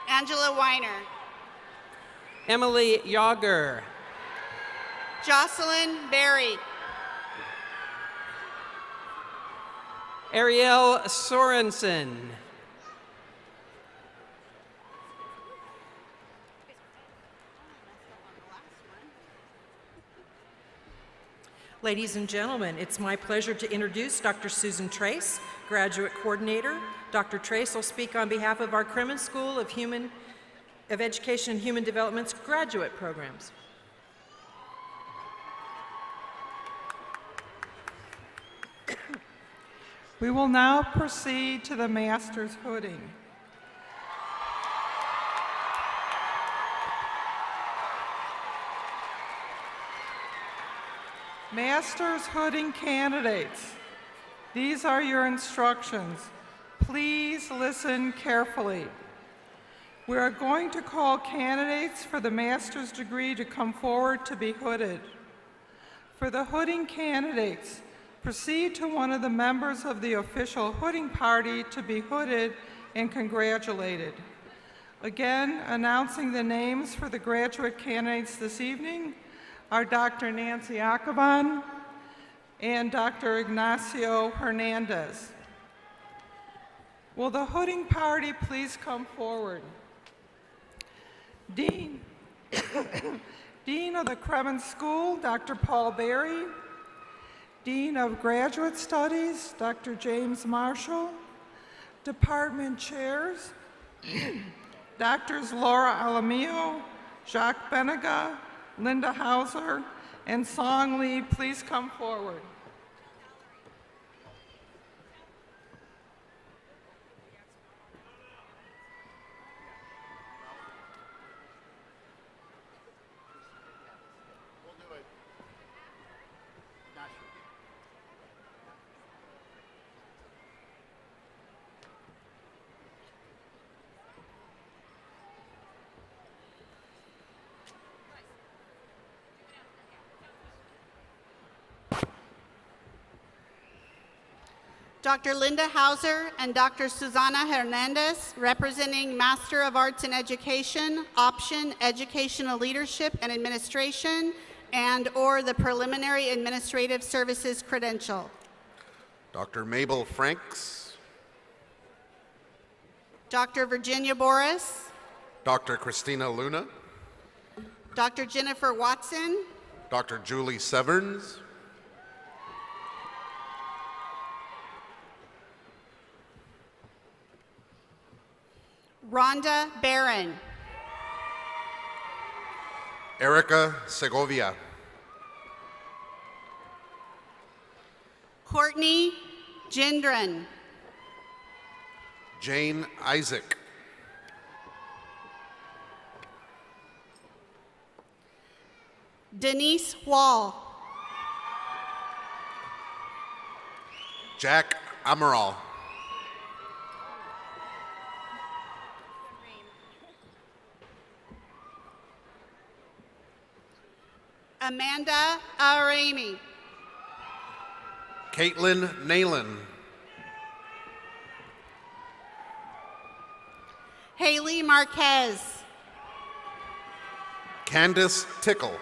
Angela Weiner. Emily Yager. Jocelyn Berry. Ariel Sorensen. Ladies and gentlemen, it's my pleasure to introduce Dr. Susan Trace, Graduate Coordinator. Dr. Trace will speak on behalf of our Kremen School of Education and Human Development's graduate programs. We will now proceed to the master's hooding. Master's hooding candidates, these are your instructions. Please listen carefully. We are going to call candidates for the master's degree to come forward to be hooded. For the hooding candidates, proceed to one of the members of the official hooding party to be hooded and congratulated. Again, announcing the names for the graduate candidates this evening are Dr. Nancy Akaban and Dr. Ignacio Hernandez. Will the hooding party please come forward? Dean, Dean of the Kremen School, Dr. Paul Berry. Dean of Graduate Studies, Dr. James Marshall. Department Chairs, Drs. Laura Alamillo, Jacques Benega, Linda Hauser, and Song Lee, please come forward. Dr. Linda Hauser and Dr. Susana Hernandez, representing Master of Arts in Education, option Educational Leadership and Administration, and/or the Preliminary Administrative Services credential. Dr. Mabel Franks, Dr. Virginia Boris, Dr. Christina Luna, Dr. Jennifer Watson, Dr. Julie Severns, Rhonda Barron, Erica Segovia, Courtney Gendron, Jane Isaac, Denise Wall, Jack Amaral, Amanda Arami, Caitlin Nayland, Haley Marquez, Candace Tickle,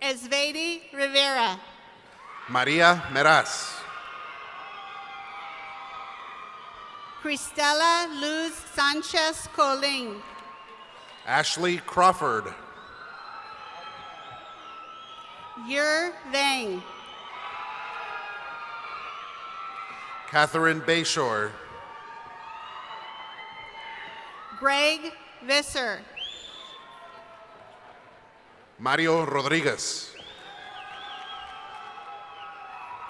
Esvedi Rivera, Maria Meraz, Cristela Luz Sanchez Colin, Ashley Crawford, Yer Vang, Catherine Bayshore, Greg Visser, Mario Rodriguez,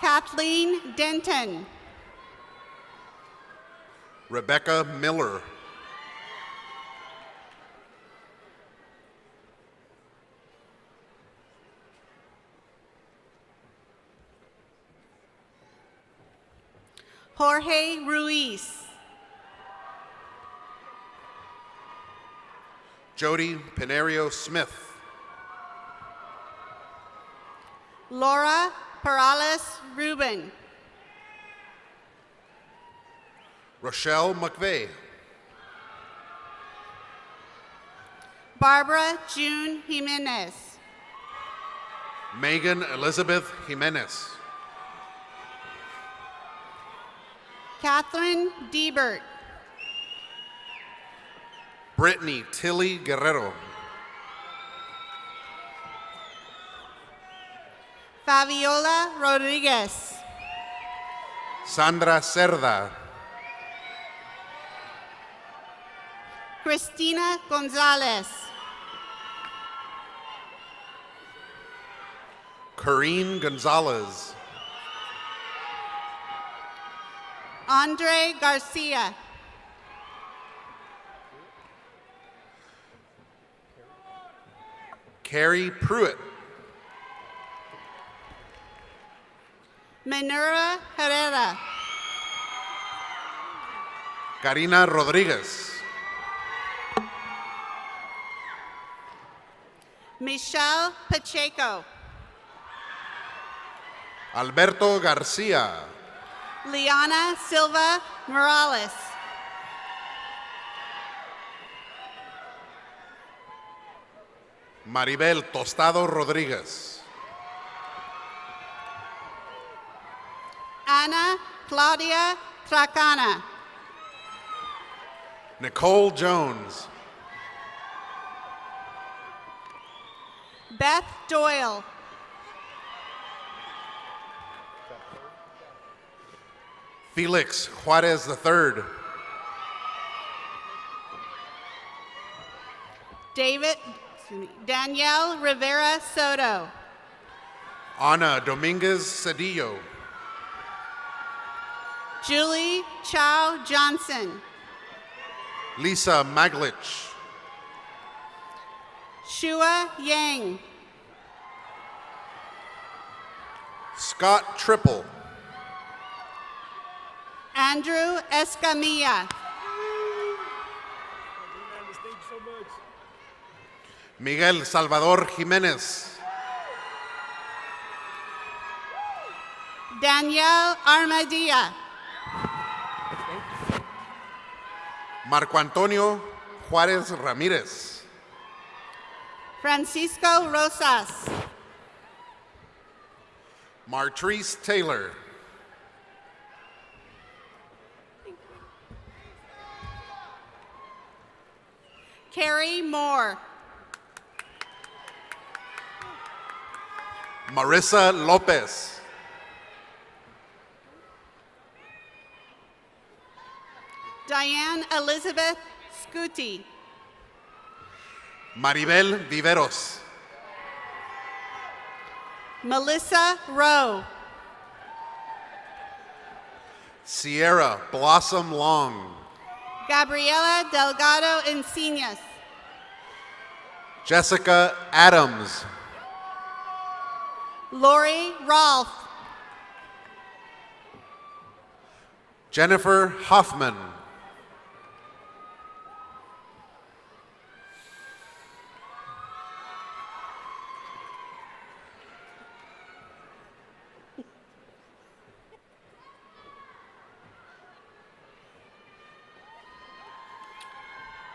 Kathleen Denton, Rebecca Miller, Jorge Ruiz, Jody Pinerio Smith, Laura Perales Rubin, Rochelle McVeigh, Barbara June Jimenez, Megan Elizabeth Jimenez. Catherine Diebert. Brittany Tilly Guerrero. Fabiola Rodriguez. Sandra Cerda. Cristina Gonzalez. Corrine Gonzalez. Andre Garcia. Carrie Pruitt. Menura Herrera. Karina Rodriguez. Michelle Pacheco. Alberto Garcia. Liana Silva Morales. Maribel Tostado Rodriguez. Ana Claudia Tracana. Nicole Jones. Beth Doyle. Felix Juarez III. Danielle Rivera Soto. Ana Dominguez Cedillo. Julie Chow Johnson. Lisa Maglich. Shua Yang. Scott Triple. Andrew Escamilla. Miguel Salvador Jimenez. Danielle Armadilla. Marco Antonio Juárez Ramírez. Francisco Rosas. Martrice Taylor. Carrie Moore. Marissa Lopez. Diane Elizabeth Scuti. Maribel Viveros. Melissa Rowe. Sierra Blossom Long. Gabriela Delgado Encinas. Jessica Adams. Lori Rolfe. Jennifer Hoffman.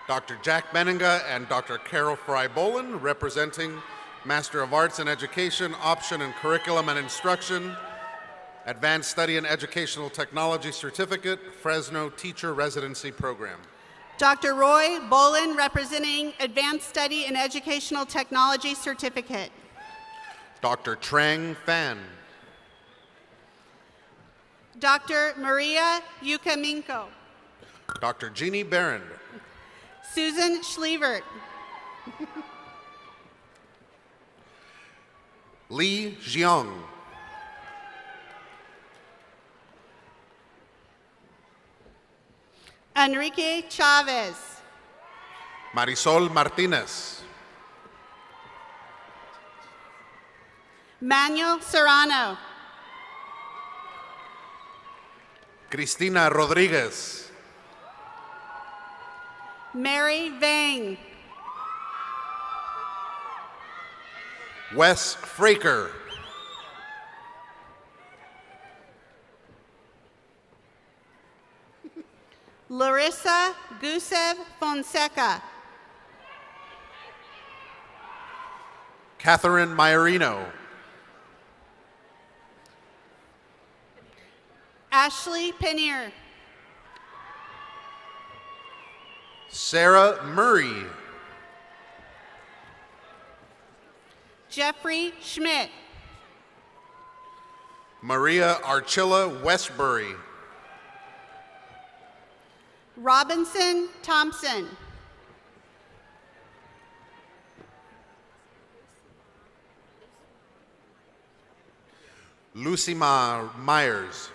Dr. Jack Benninga and Dr. Carol Fry-Bolin, representing Master of Arts in Education, Option in Curriculum and Instruction, Advanced Study in Educational Technology Certificate, Fresno Teacher Residency Program. Dr. Roy Bolin, representing Advanced Study in Educational Technology Certificate. Dr. Trang Phan. Dr. Maria Yukaminko. Dr. Jeannie Barron. Susan Schlevert. Li Jiang. Enrique Chavez. Marisol Martinez. Manuel Serrano. Cristina Rodriguez. Mary Vang. Wes Fraker. Larissa Gusev Fonseca. Catherine Maiorino. Ashley Penier. Sarah Murray. Jeffrey Schmidt. Maria Archilla Westbury. Robinson Thompson. Lucima Myers.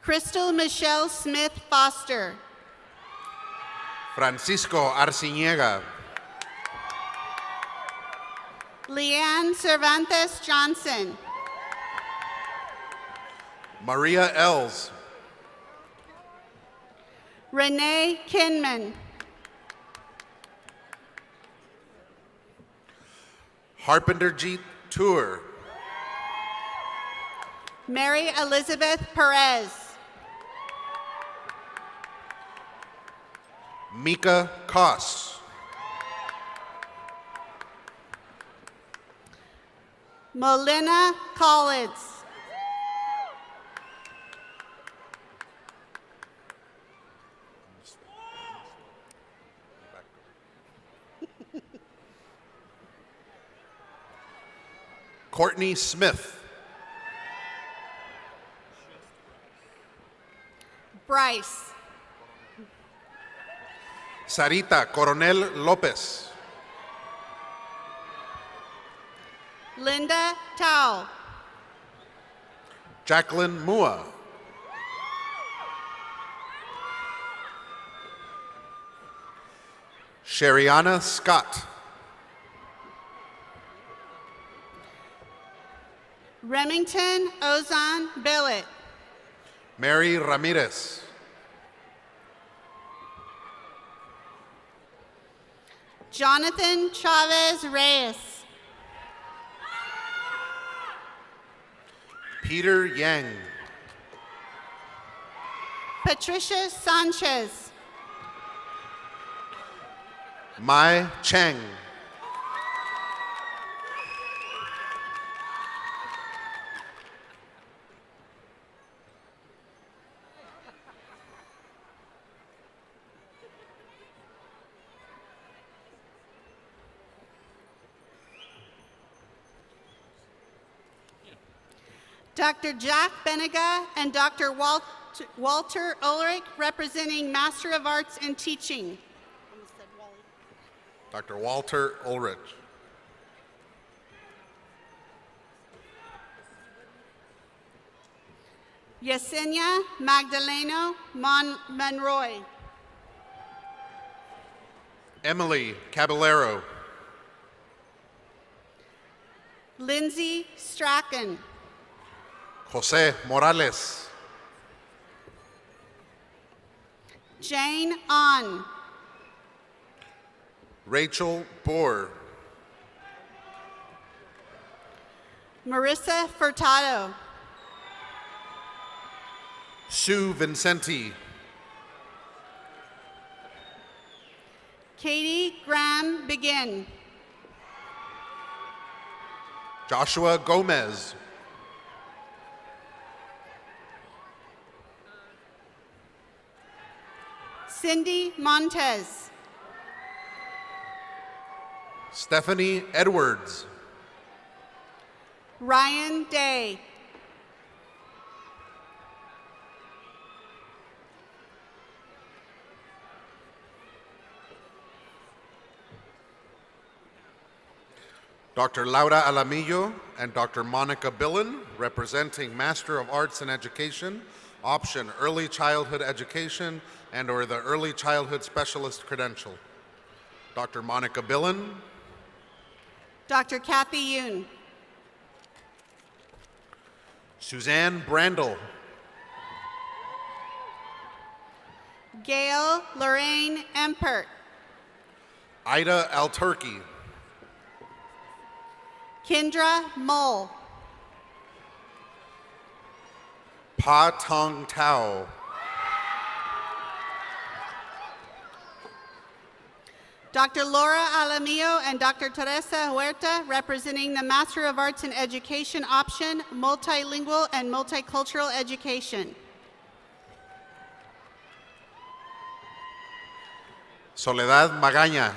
Crystal Michelle Smith Foster. Francisco Arciniega. Leanne Cervantes Johnson. Maria Els. Renee Kinman. Harpinderjeet Tour. Mary Elizabeth Perez. Mika Koss. Molina Collins. Courtney Smith. Bryce. Sarita Coronel Lopez. Linda Tao. Jacqueline Mua. Sheriana Scott. Remington Ozan Billet. Mary Ramirez. Jonathan Chavez Reyes. Peter Yang. Patricia Sanchez. Mai Cheng. Dr. Jack Benega and Dr. Walter Ulrich, representing Master of Arts in Teaching. Dr. Walter Ulrich. Yesenia Magdaleno Monroy. Emily Caballero. Lindsay Strachan. Jose Morales. Jane On. Rachel Bohr. Marissa Furtado. Sue Vincenti. Katie Graham Begin. Joshua Gomez. Cindy Montez. Stephanie Edwards. Ryan Day. Dr. Laura Alamillo and Dr. Monica Billen, representing Master of Arts in Education, option Early Childhood Education and/or the Early Childhood Specialist credential. Dr. Monica Billen. Dr. Kathy Yoon. Suzanne Brandel. Gail Lorraine Empert. Ida Alturkey. Kendra Mull. Pa Tong Tao. Dr. Laura Alamillo and Dr. Teresa Huerta, representing the Master of Arts in Education option, Multilingual and Multicultural Education. Soledad Magaña.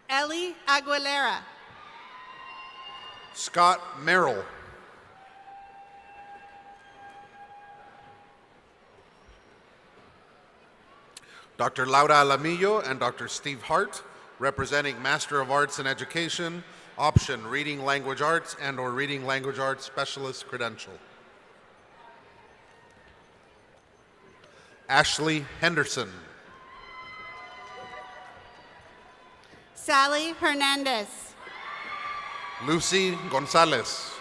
Ellie Aguilera. Scott Merrill. Dr. Laura Alamillo and Dr. Steve Hart, representing Master of Arts in Education, option Reading Language Arts and/or Reading Language Arts Specialist Credential. Ashley Henderson. Sally Hernandez. Lucy Gonzalez.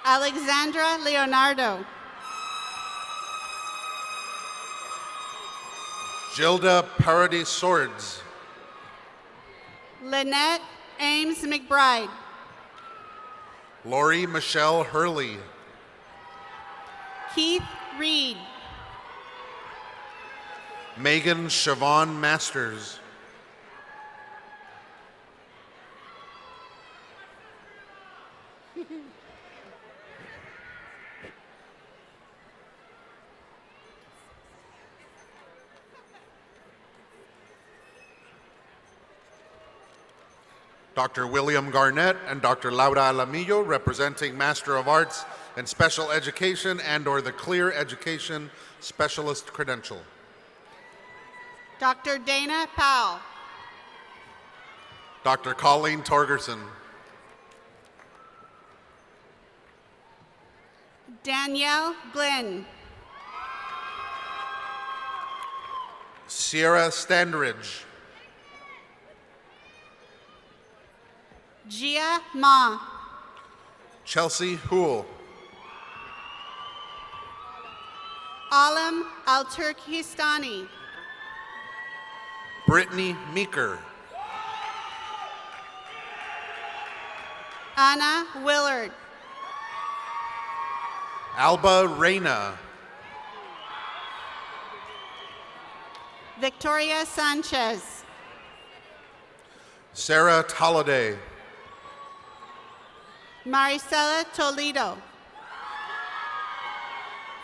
Alexandra Leonardo. Gilda Paradis Swords. Lynette Ames McBride. Lori Michelle Hurley. Keith Reed. Megan Siobhan Masters. Dr. William Garnett and Dr. Laura Alamillo, representing Master of Arts in Special Education and/or the Clear Education Specialist Credential. Dr. Dana Powell. Dr. Colleen Torgerson. Danielle Glenn. Sierra Standridge. Gia Ma. Chelsea Hool. Alam Al-Turkistani. Brittany Meeker. Anna Willard. Alba Reyna. Victoria Sanchez. Sarah Tolliday. Maricela Toledo.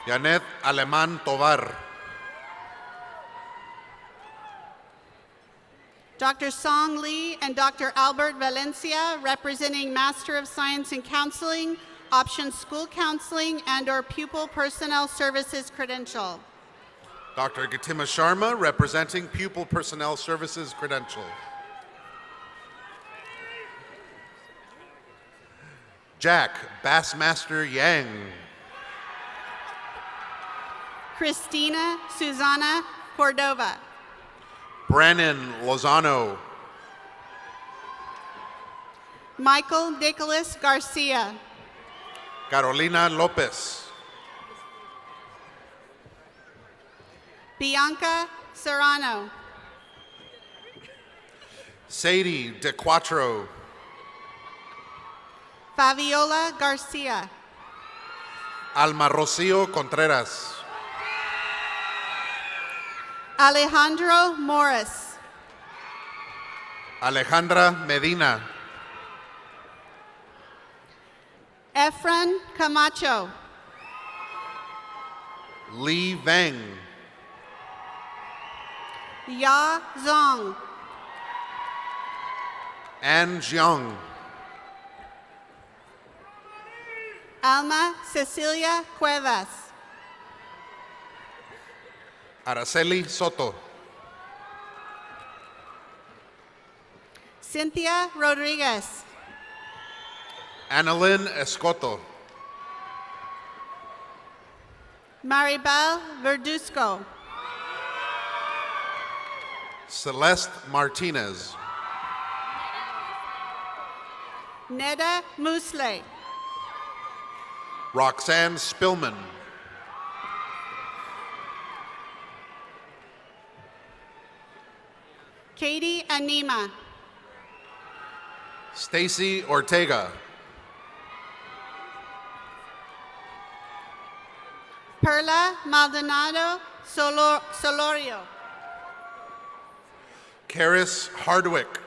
Janet Aleman Tovar. Dr. Song Lee and Dr. Albert Valencia, representing Master of Science in Counseling, option School Counseling and/or Pupil Personnel Services Credential. Dr. Gatima Sharma, representing Pupil Personnel Services Credential. Jack Bassmaster Yang. Christina Susana Cordova. Brannon Lozano. Michael Nicholas Garcia. Carolina Lopez. Bianca Serrano. Sadie De Quattro. Fabiola Garcia. Alma Rocio Contreras. Alejandro Morris. Alejandra Medina. Efren Camacho. Li Veng. Ya Zong. An Jiang. Alma Cecilia Cuevas. Araceli Soto. Cynthia Rodriguez. Annalyn Escoto. Maribel Verduzco. Celeste Martinez. Neda Musle. Roxanne Spillman. Katie Anima. Stacy Ortega. Perla Maldonado Solorio. Karis Hardwick.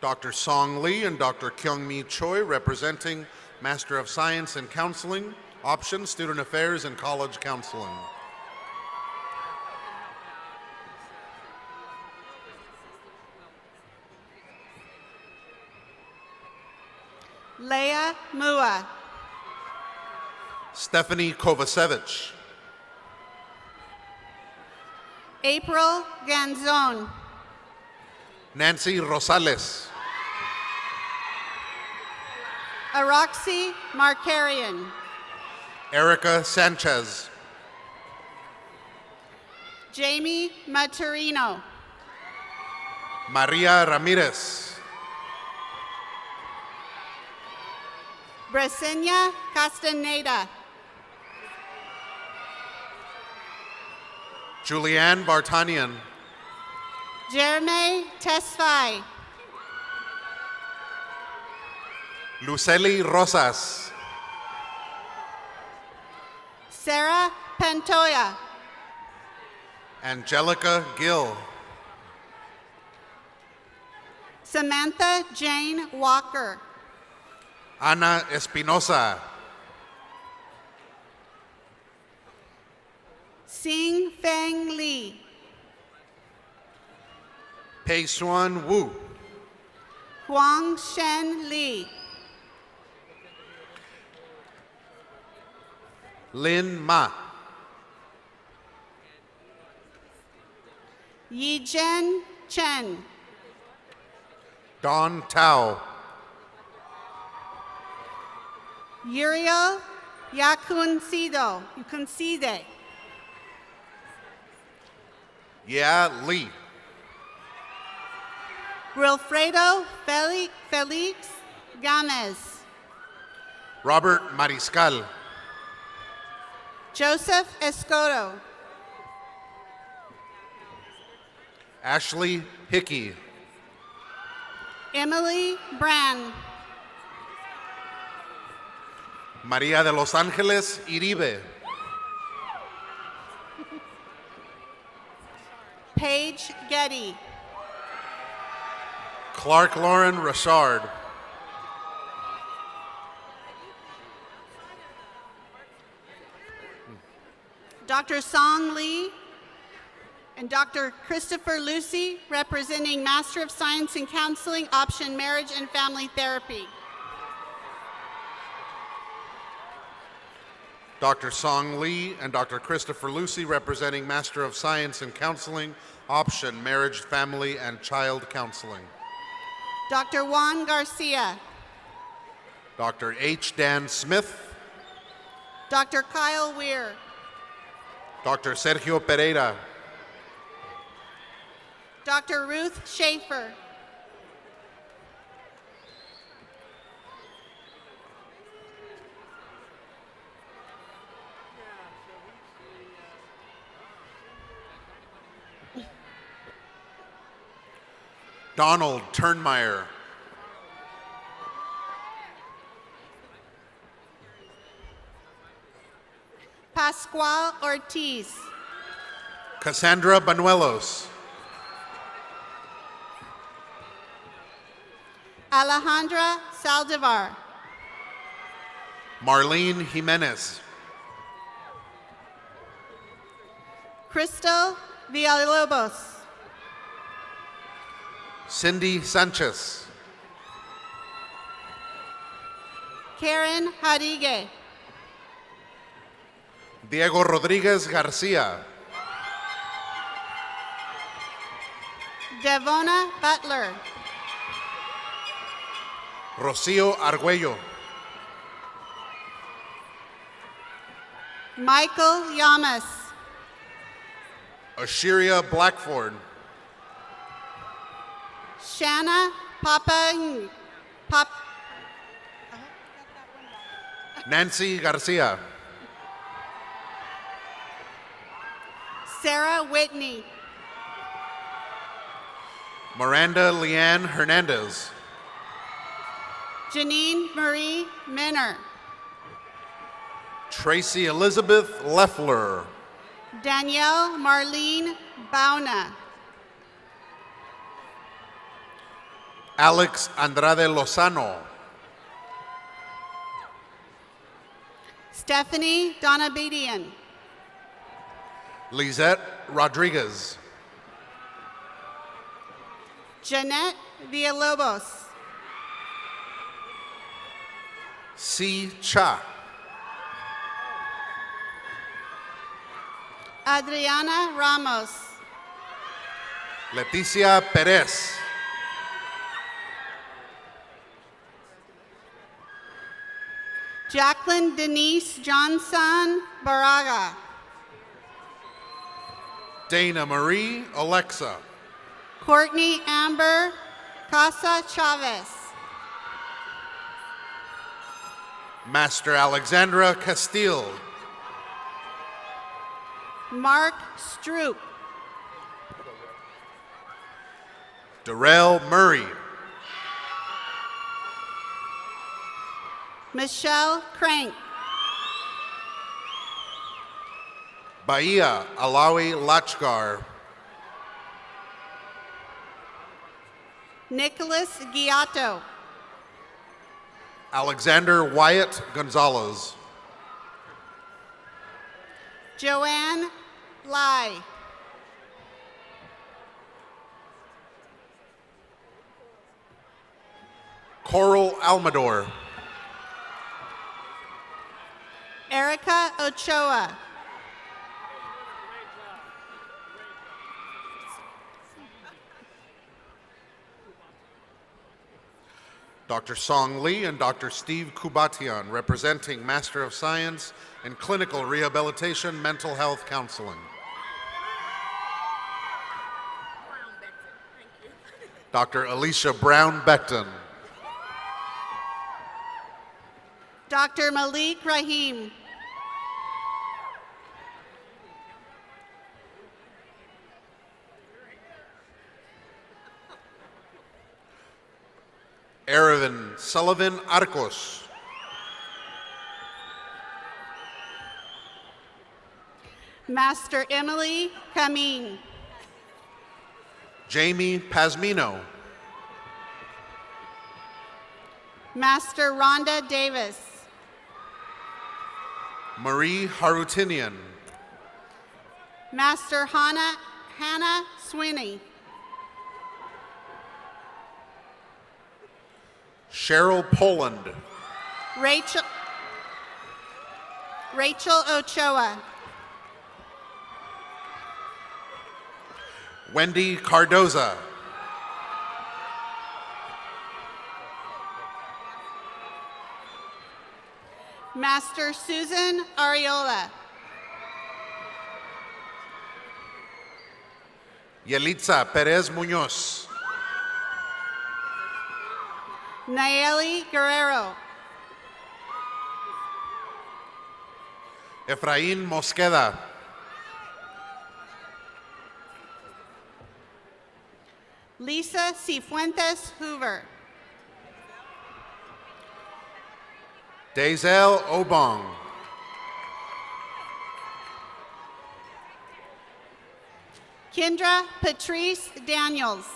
Dr. Song Lee and Dr. Kyung-Mi Choi, representing Master of Science in Counseling, option Student Affairs and College Counseling. Leah Mua. Stephanie Kovacevic. April Ganzon. Nancy Rosales. Aroxy Markarian. Erica Sanchez. Jamie Maturino. Maria Ramirez. Bresenia Castaneda. Julianne Vartanian. Jeremy Tesfai. Lucely Rosas. Sarah Pantoya. Angelica Gill. Samantha Jane Walker. Ana Espinosa. Sing Feng Lee. Pei Xuan Wu. Huang Shen Lee. Lin Ma. Yizhen Chen. Don Tao. Uriel Yacuncide. Ya Li. Wilfredo Felix Gamez. Robert Mariscal. Joseph Escoto. Ashley Hickey. Emily Brand. Maria de Los Angeles Iribe. Paige Getty. Clark Lauren Richard. Dr. Song Lee and Dr. Christopher Lucy, representing Master of Science in Counseling, option Marriage and Family Therapy. Dr. Song Lee and Dr. Christopher Lucy, representing Master of Science in Counseling, option Marriage, Family, and Child Counseling. Dr. Juan Garcia. Dr. H. Dan Smith. Dr. Kyle Weir. Dr. Sergio Pereira. Dr. Ruth Schaefer. Donald Turnmeyer. Pascual Ortiz. Cassandra Banuelos. Alejandra Saldivar. Marlene Jimenez. Crystal Villalobos. Cindy Sanchez. Karen Jarigue. Diego Rodriguez Garcia. Devona Butler. Rocio Arguello. Michael Yamas. Ashiria Blackford. Shanna Papa Nancy Garcia. Sarah Whitney. Miranda Leanne Hernandez. Janine Marie Minner. Tracy Elizabeth Leffler. Danielle Marlene Bauna. Alex Andrade Lozano. Stephanie Donabedian. Lizette Rodriguez. Jeanette Villalobos. C. Cha. Adriana Ramos. Leticia Perez. Jacqueline Denise Johnson Baraga. Dana Marie Alexa. Courtney Amber Casa Chavez. Master Alexandra Castile. Mark Stroop. Darrell Murray. Michelle Crank. Bahia Alawi Lachgar. Nicholas Giotto. Alexander Wyatt Gonzalez. Joanne Lai. Coral Almador. Erica Ochoa. Dr. Song Lee and Dr. Steve Kubatian, representing Master of Science in Clinical Rehabilitation Mental Health Counseling. Dr. Alicia Brown-Becton. Dr. Malik Rahim. Erwin Sullivan Arcos. Master Emily Kamin. Jamie Pasmino. Master Rhonda Davis. Marie Harutinian. Master Hannah Sweeney. Cheryl Poland. Rachel Ochoa. Wendy Cardoza. Master Susan Ariola. Yelitza Perez Munoz. Nayeli Guerrero. Efraín Mosqueda. Lisa Cifuentes Hoover. Dazel Obong. Kendra Patrice Daniels.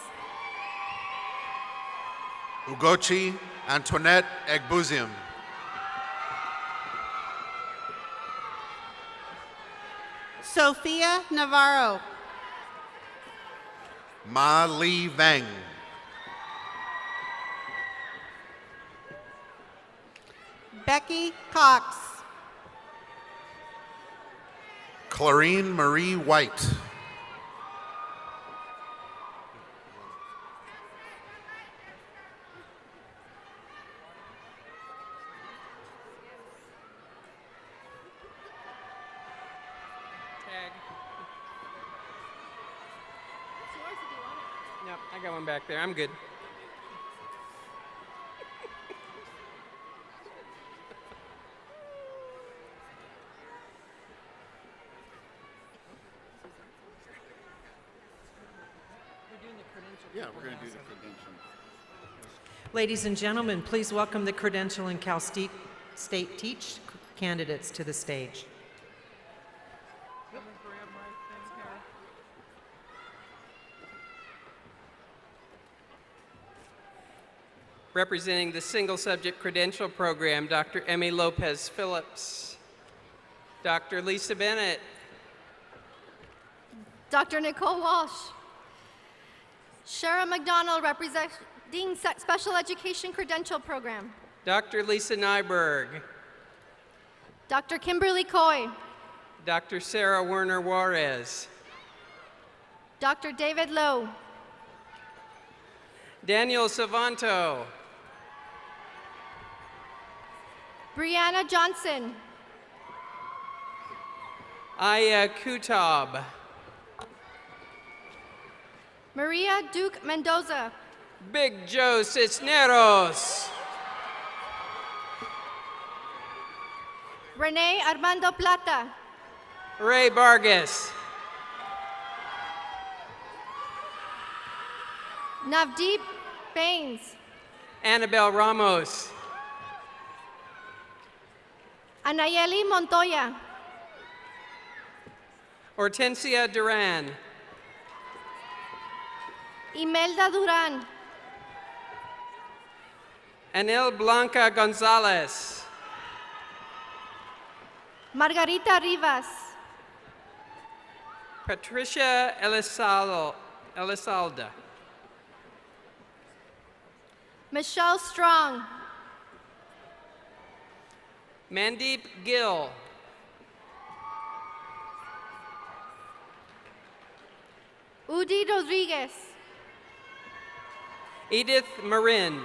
Ugochi Antoinette Egbuzium. Sophia Navarro. Ma Li Vang. Becky Cox. Clarine Marie White. Tag. Yep, I got one back there. I'm good. Yeah, we're going to do the credential. Ladies and gentlemen, please welcome the Credential and Cal State Teach candidates to the stage. Representing the Single Subject Credential Program, Dr. Emmy Lopez Phillips, Dr. Lisa Bennett, Dr. Nicole Walsh. Shara McDonald, representing Special Education Credential Program. Dr. Lisa Nyberg, Dr. Kimberly Coy. Dr. Sarah Werner Juarez, Dr. David Lowe. Daniel Savanto, Brianna Johnson. Aya Kutab, Maria Duke Mendoza. Big Joe Cisneros, Renee Armando Plata. Ray Vargas, Navdeep Baines. Annabelle Ramos, Anayeli Montoya. Hortensia Duran, Imelda Duran. Anel Blanca Gonzalez, Margarita Rivas. Patricia Elizalda, Michelle Strong. Mandeep Gill, Udi Rodriguez. Edith Marin,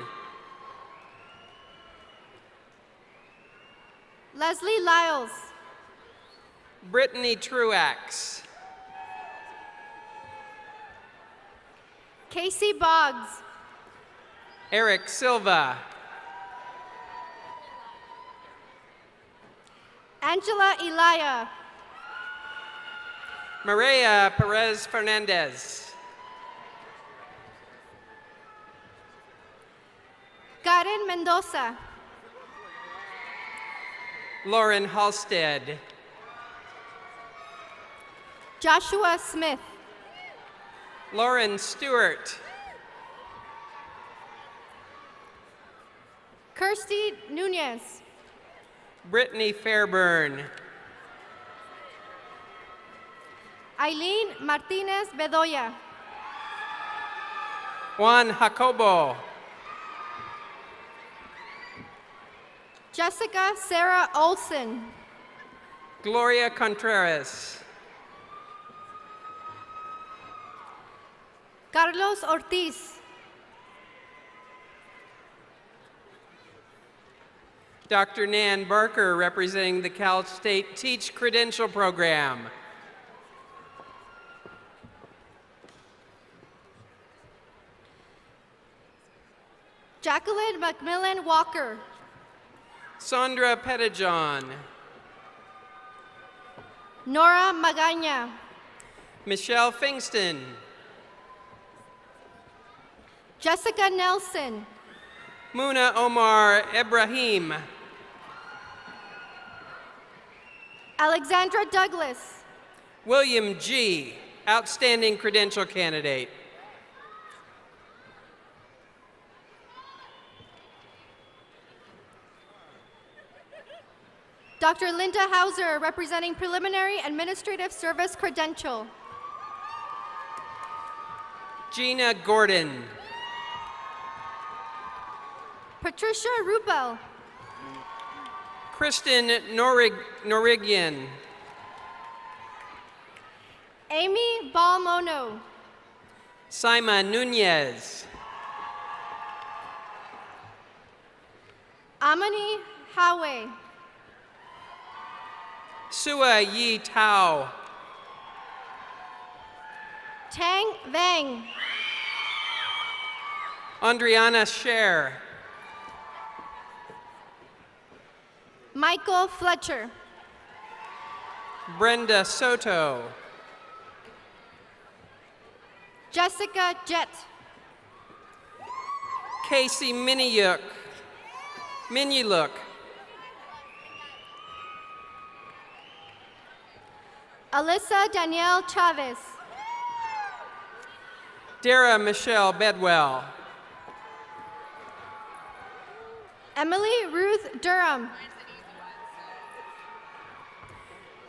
Leslie Lyles. Brittany Truax, Casey Boggs. Eric Silva, Angela Elia. Maria Perez Fernandez, Karen Mendoza. Lauren Halstead, Joshua Smith. Lauren Stewart, Kirsty Nunez. Brittany Fairburn, Eileen Martinez Bedoya. Juan Jacobo, Jessica Sarah Olson. Gloria Contreras, Carlos Ortiz. Dr. Nan Barker, representing the Cal State Teach Credential Program, Jacqueline Macmillan Walker. Sandra Pettijohn, Nora Magana. Michelle Fingston, Jessica Nelson. Muna Omar Ibrahim, Alexandra Douglas. William G., outstanding credential candidate, Dr. Linda Hauser, representing Preliminary Administrative Service Credential. Gina Gordon, Patricia Rupel. Kristen Norigian, Amy Balmono. Simon Nunez, Amani Howe. Sua Yi Tao, Tang Vang. Andriana Scher, Michael Fletcher. Brenda Soto, Jessica Jett. Casey Miniyuk. Alyssa Danielle Chavez. Dara Michelle Bedwell. Emily Ruth Durham.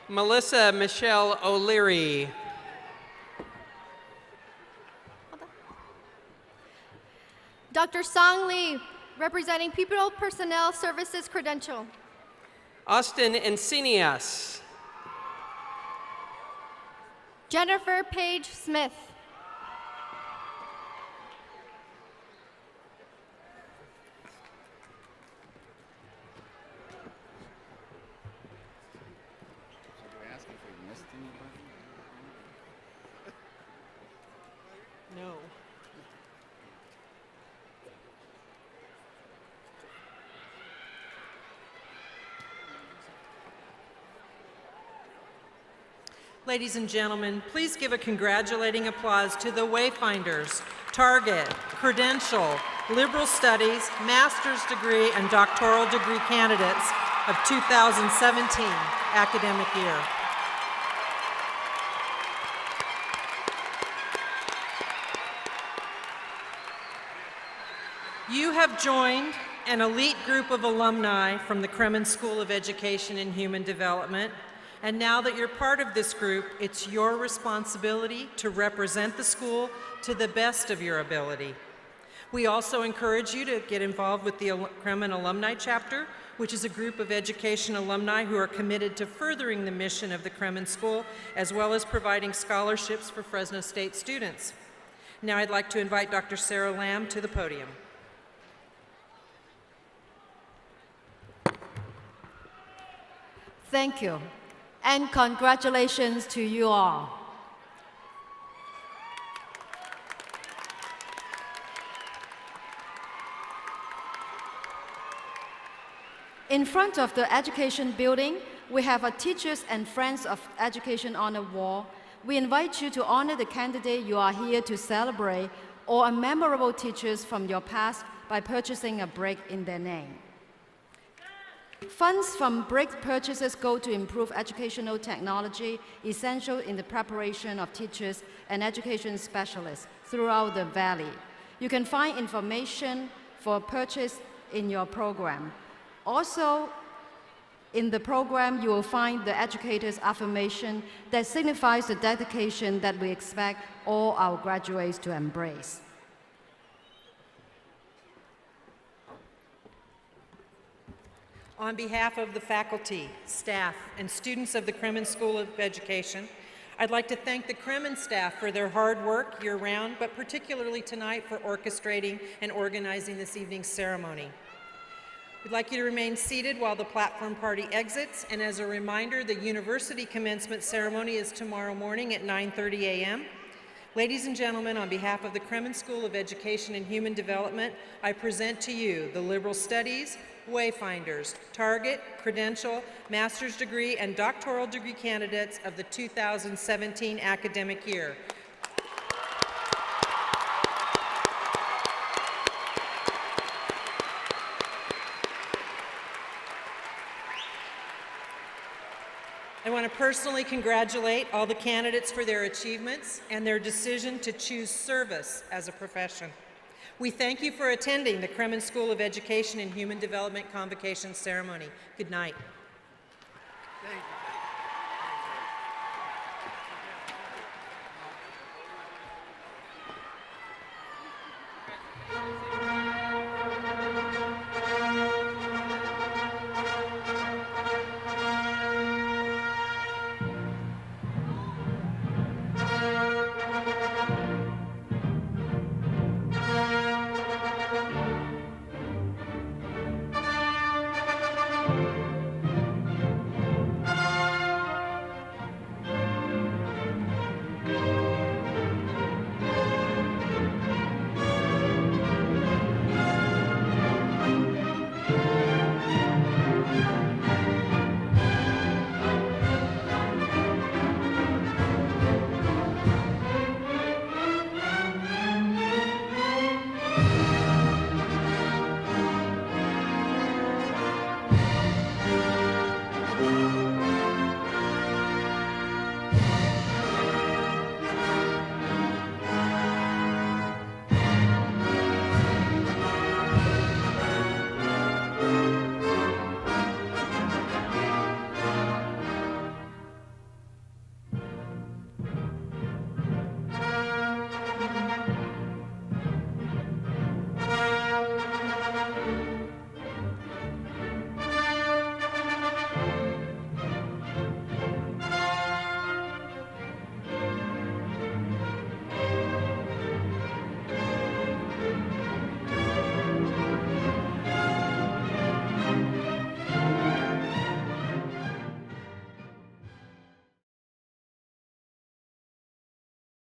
Melissa Michelle O'Leary. Dr. Song Lee, representing People Personnel Services Credential. Austin Encinias. Jennifer Page Smith. No. Ladies and gentlemen, please give a congratulating applause to the Wayfinders, Target, Credential, Liberal Studies, Master's Degree, and Doctoral Degree candidates of 2017 academic year. You have joined an elite group of alumni from the Kremen School of Education and Human Development. And now that you're part of this group, it's your responsibility to represent the school to the best of your ability. We also encourage you to get involved with the Kremen Alumni Chapter, which is a group of education alumni who are committed to furthering the mission of the Kremen School, as well as providing scholarships for Fresno State students. Now I'd like to invite Dr. Sarah Lamb to the podium. Thank you, and congratulations to you all. In front of the Education Building, we have a Teachers and Friends of Education honor wall. We invite you to honor the candidate you are here to celebrate or a memorable teachers from your past by purchasing a brick in their name. Funds from brick purchases go to improve educational technology essential in the preparation of teachers and education specialists throughout the valley. You can find information for purchase in your program. Also, in the program, you will find the educator's affirmation that signifies the dedication that we expect all our graduates to embrace. On behalf of the faculty, staff, and students of the Kremen School of Education, I'd like to thank the Kremen staff for their hard work year-round, but particularly tonight for orchestrating and organizing this evening's ceremony. We'd like you to remain seated while the platform party exits, and as a reminder, the university commencement ceremony is tomorrow morning at 9:30 a.m. Ladies and gentlemen, on behalf of the Kremen School of Education and Human Development, I present to you the Liberal Studies, Wayfinders, Target, Credential, Master's Degree, and Doctoral Degree candidates of the 2017 academic year. I want to personally congratulate all the candidates for their achievements and their decision to choose service as a profession. We thank you for attending the Kremen School of Education and Human Development Convocation Ceremony. Good night. Thank you. Thank you.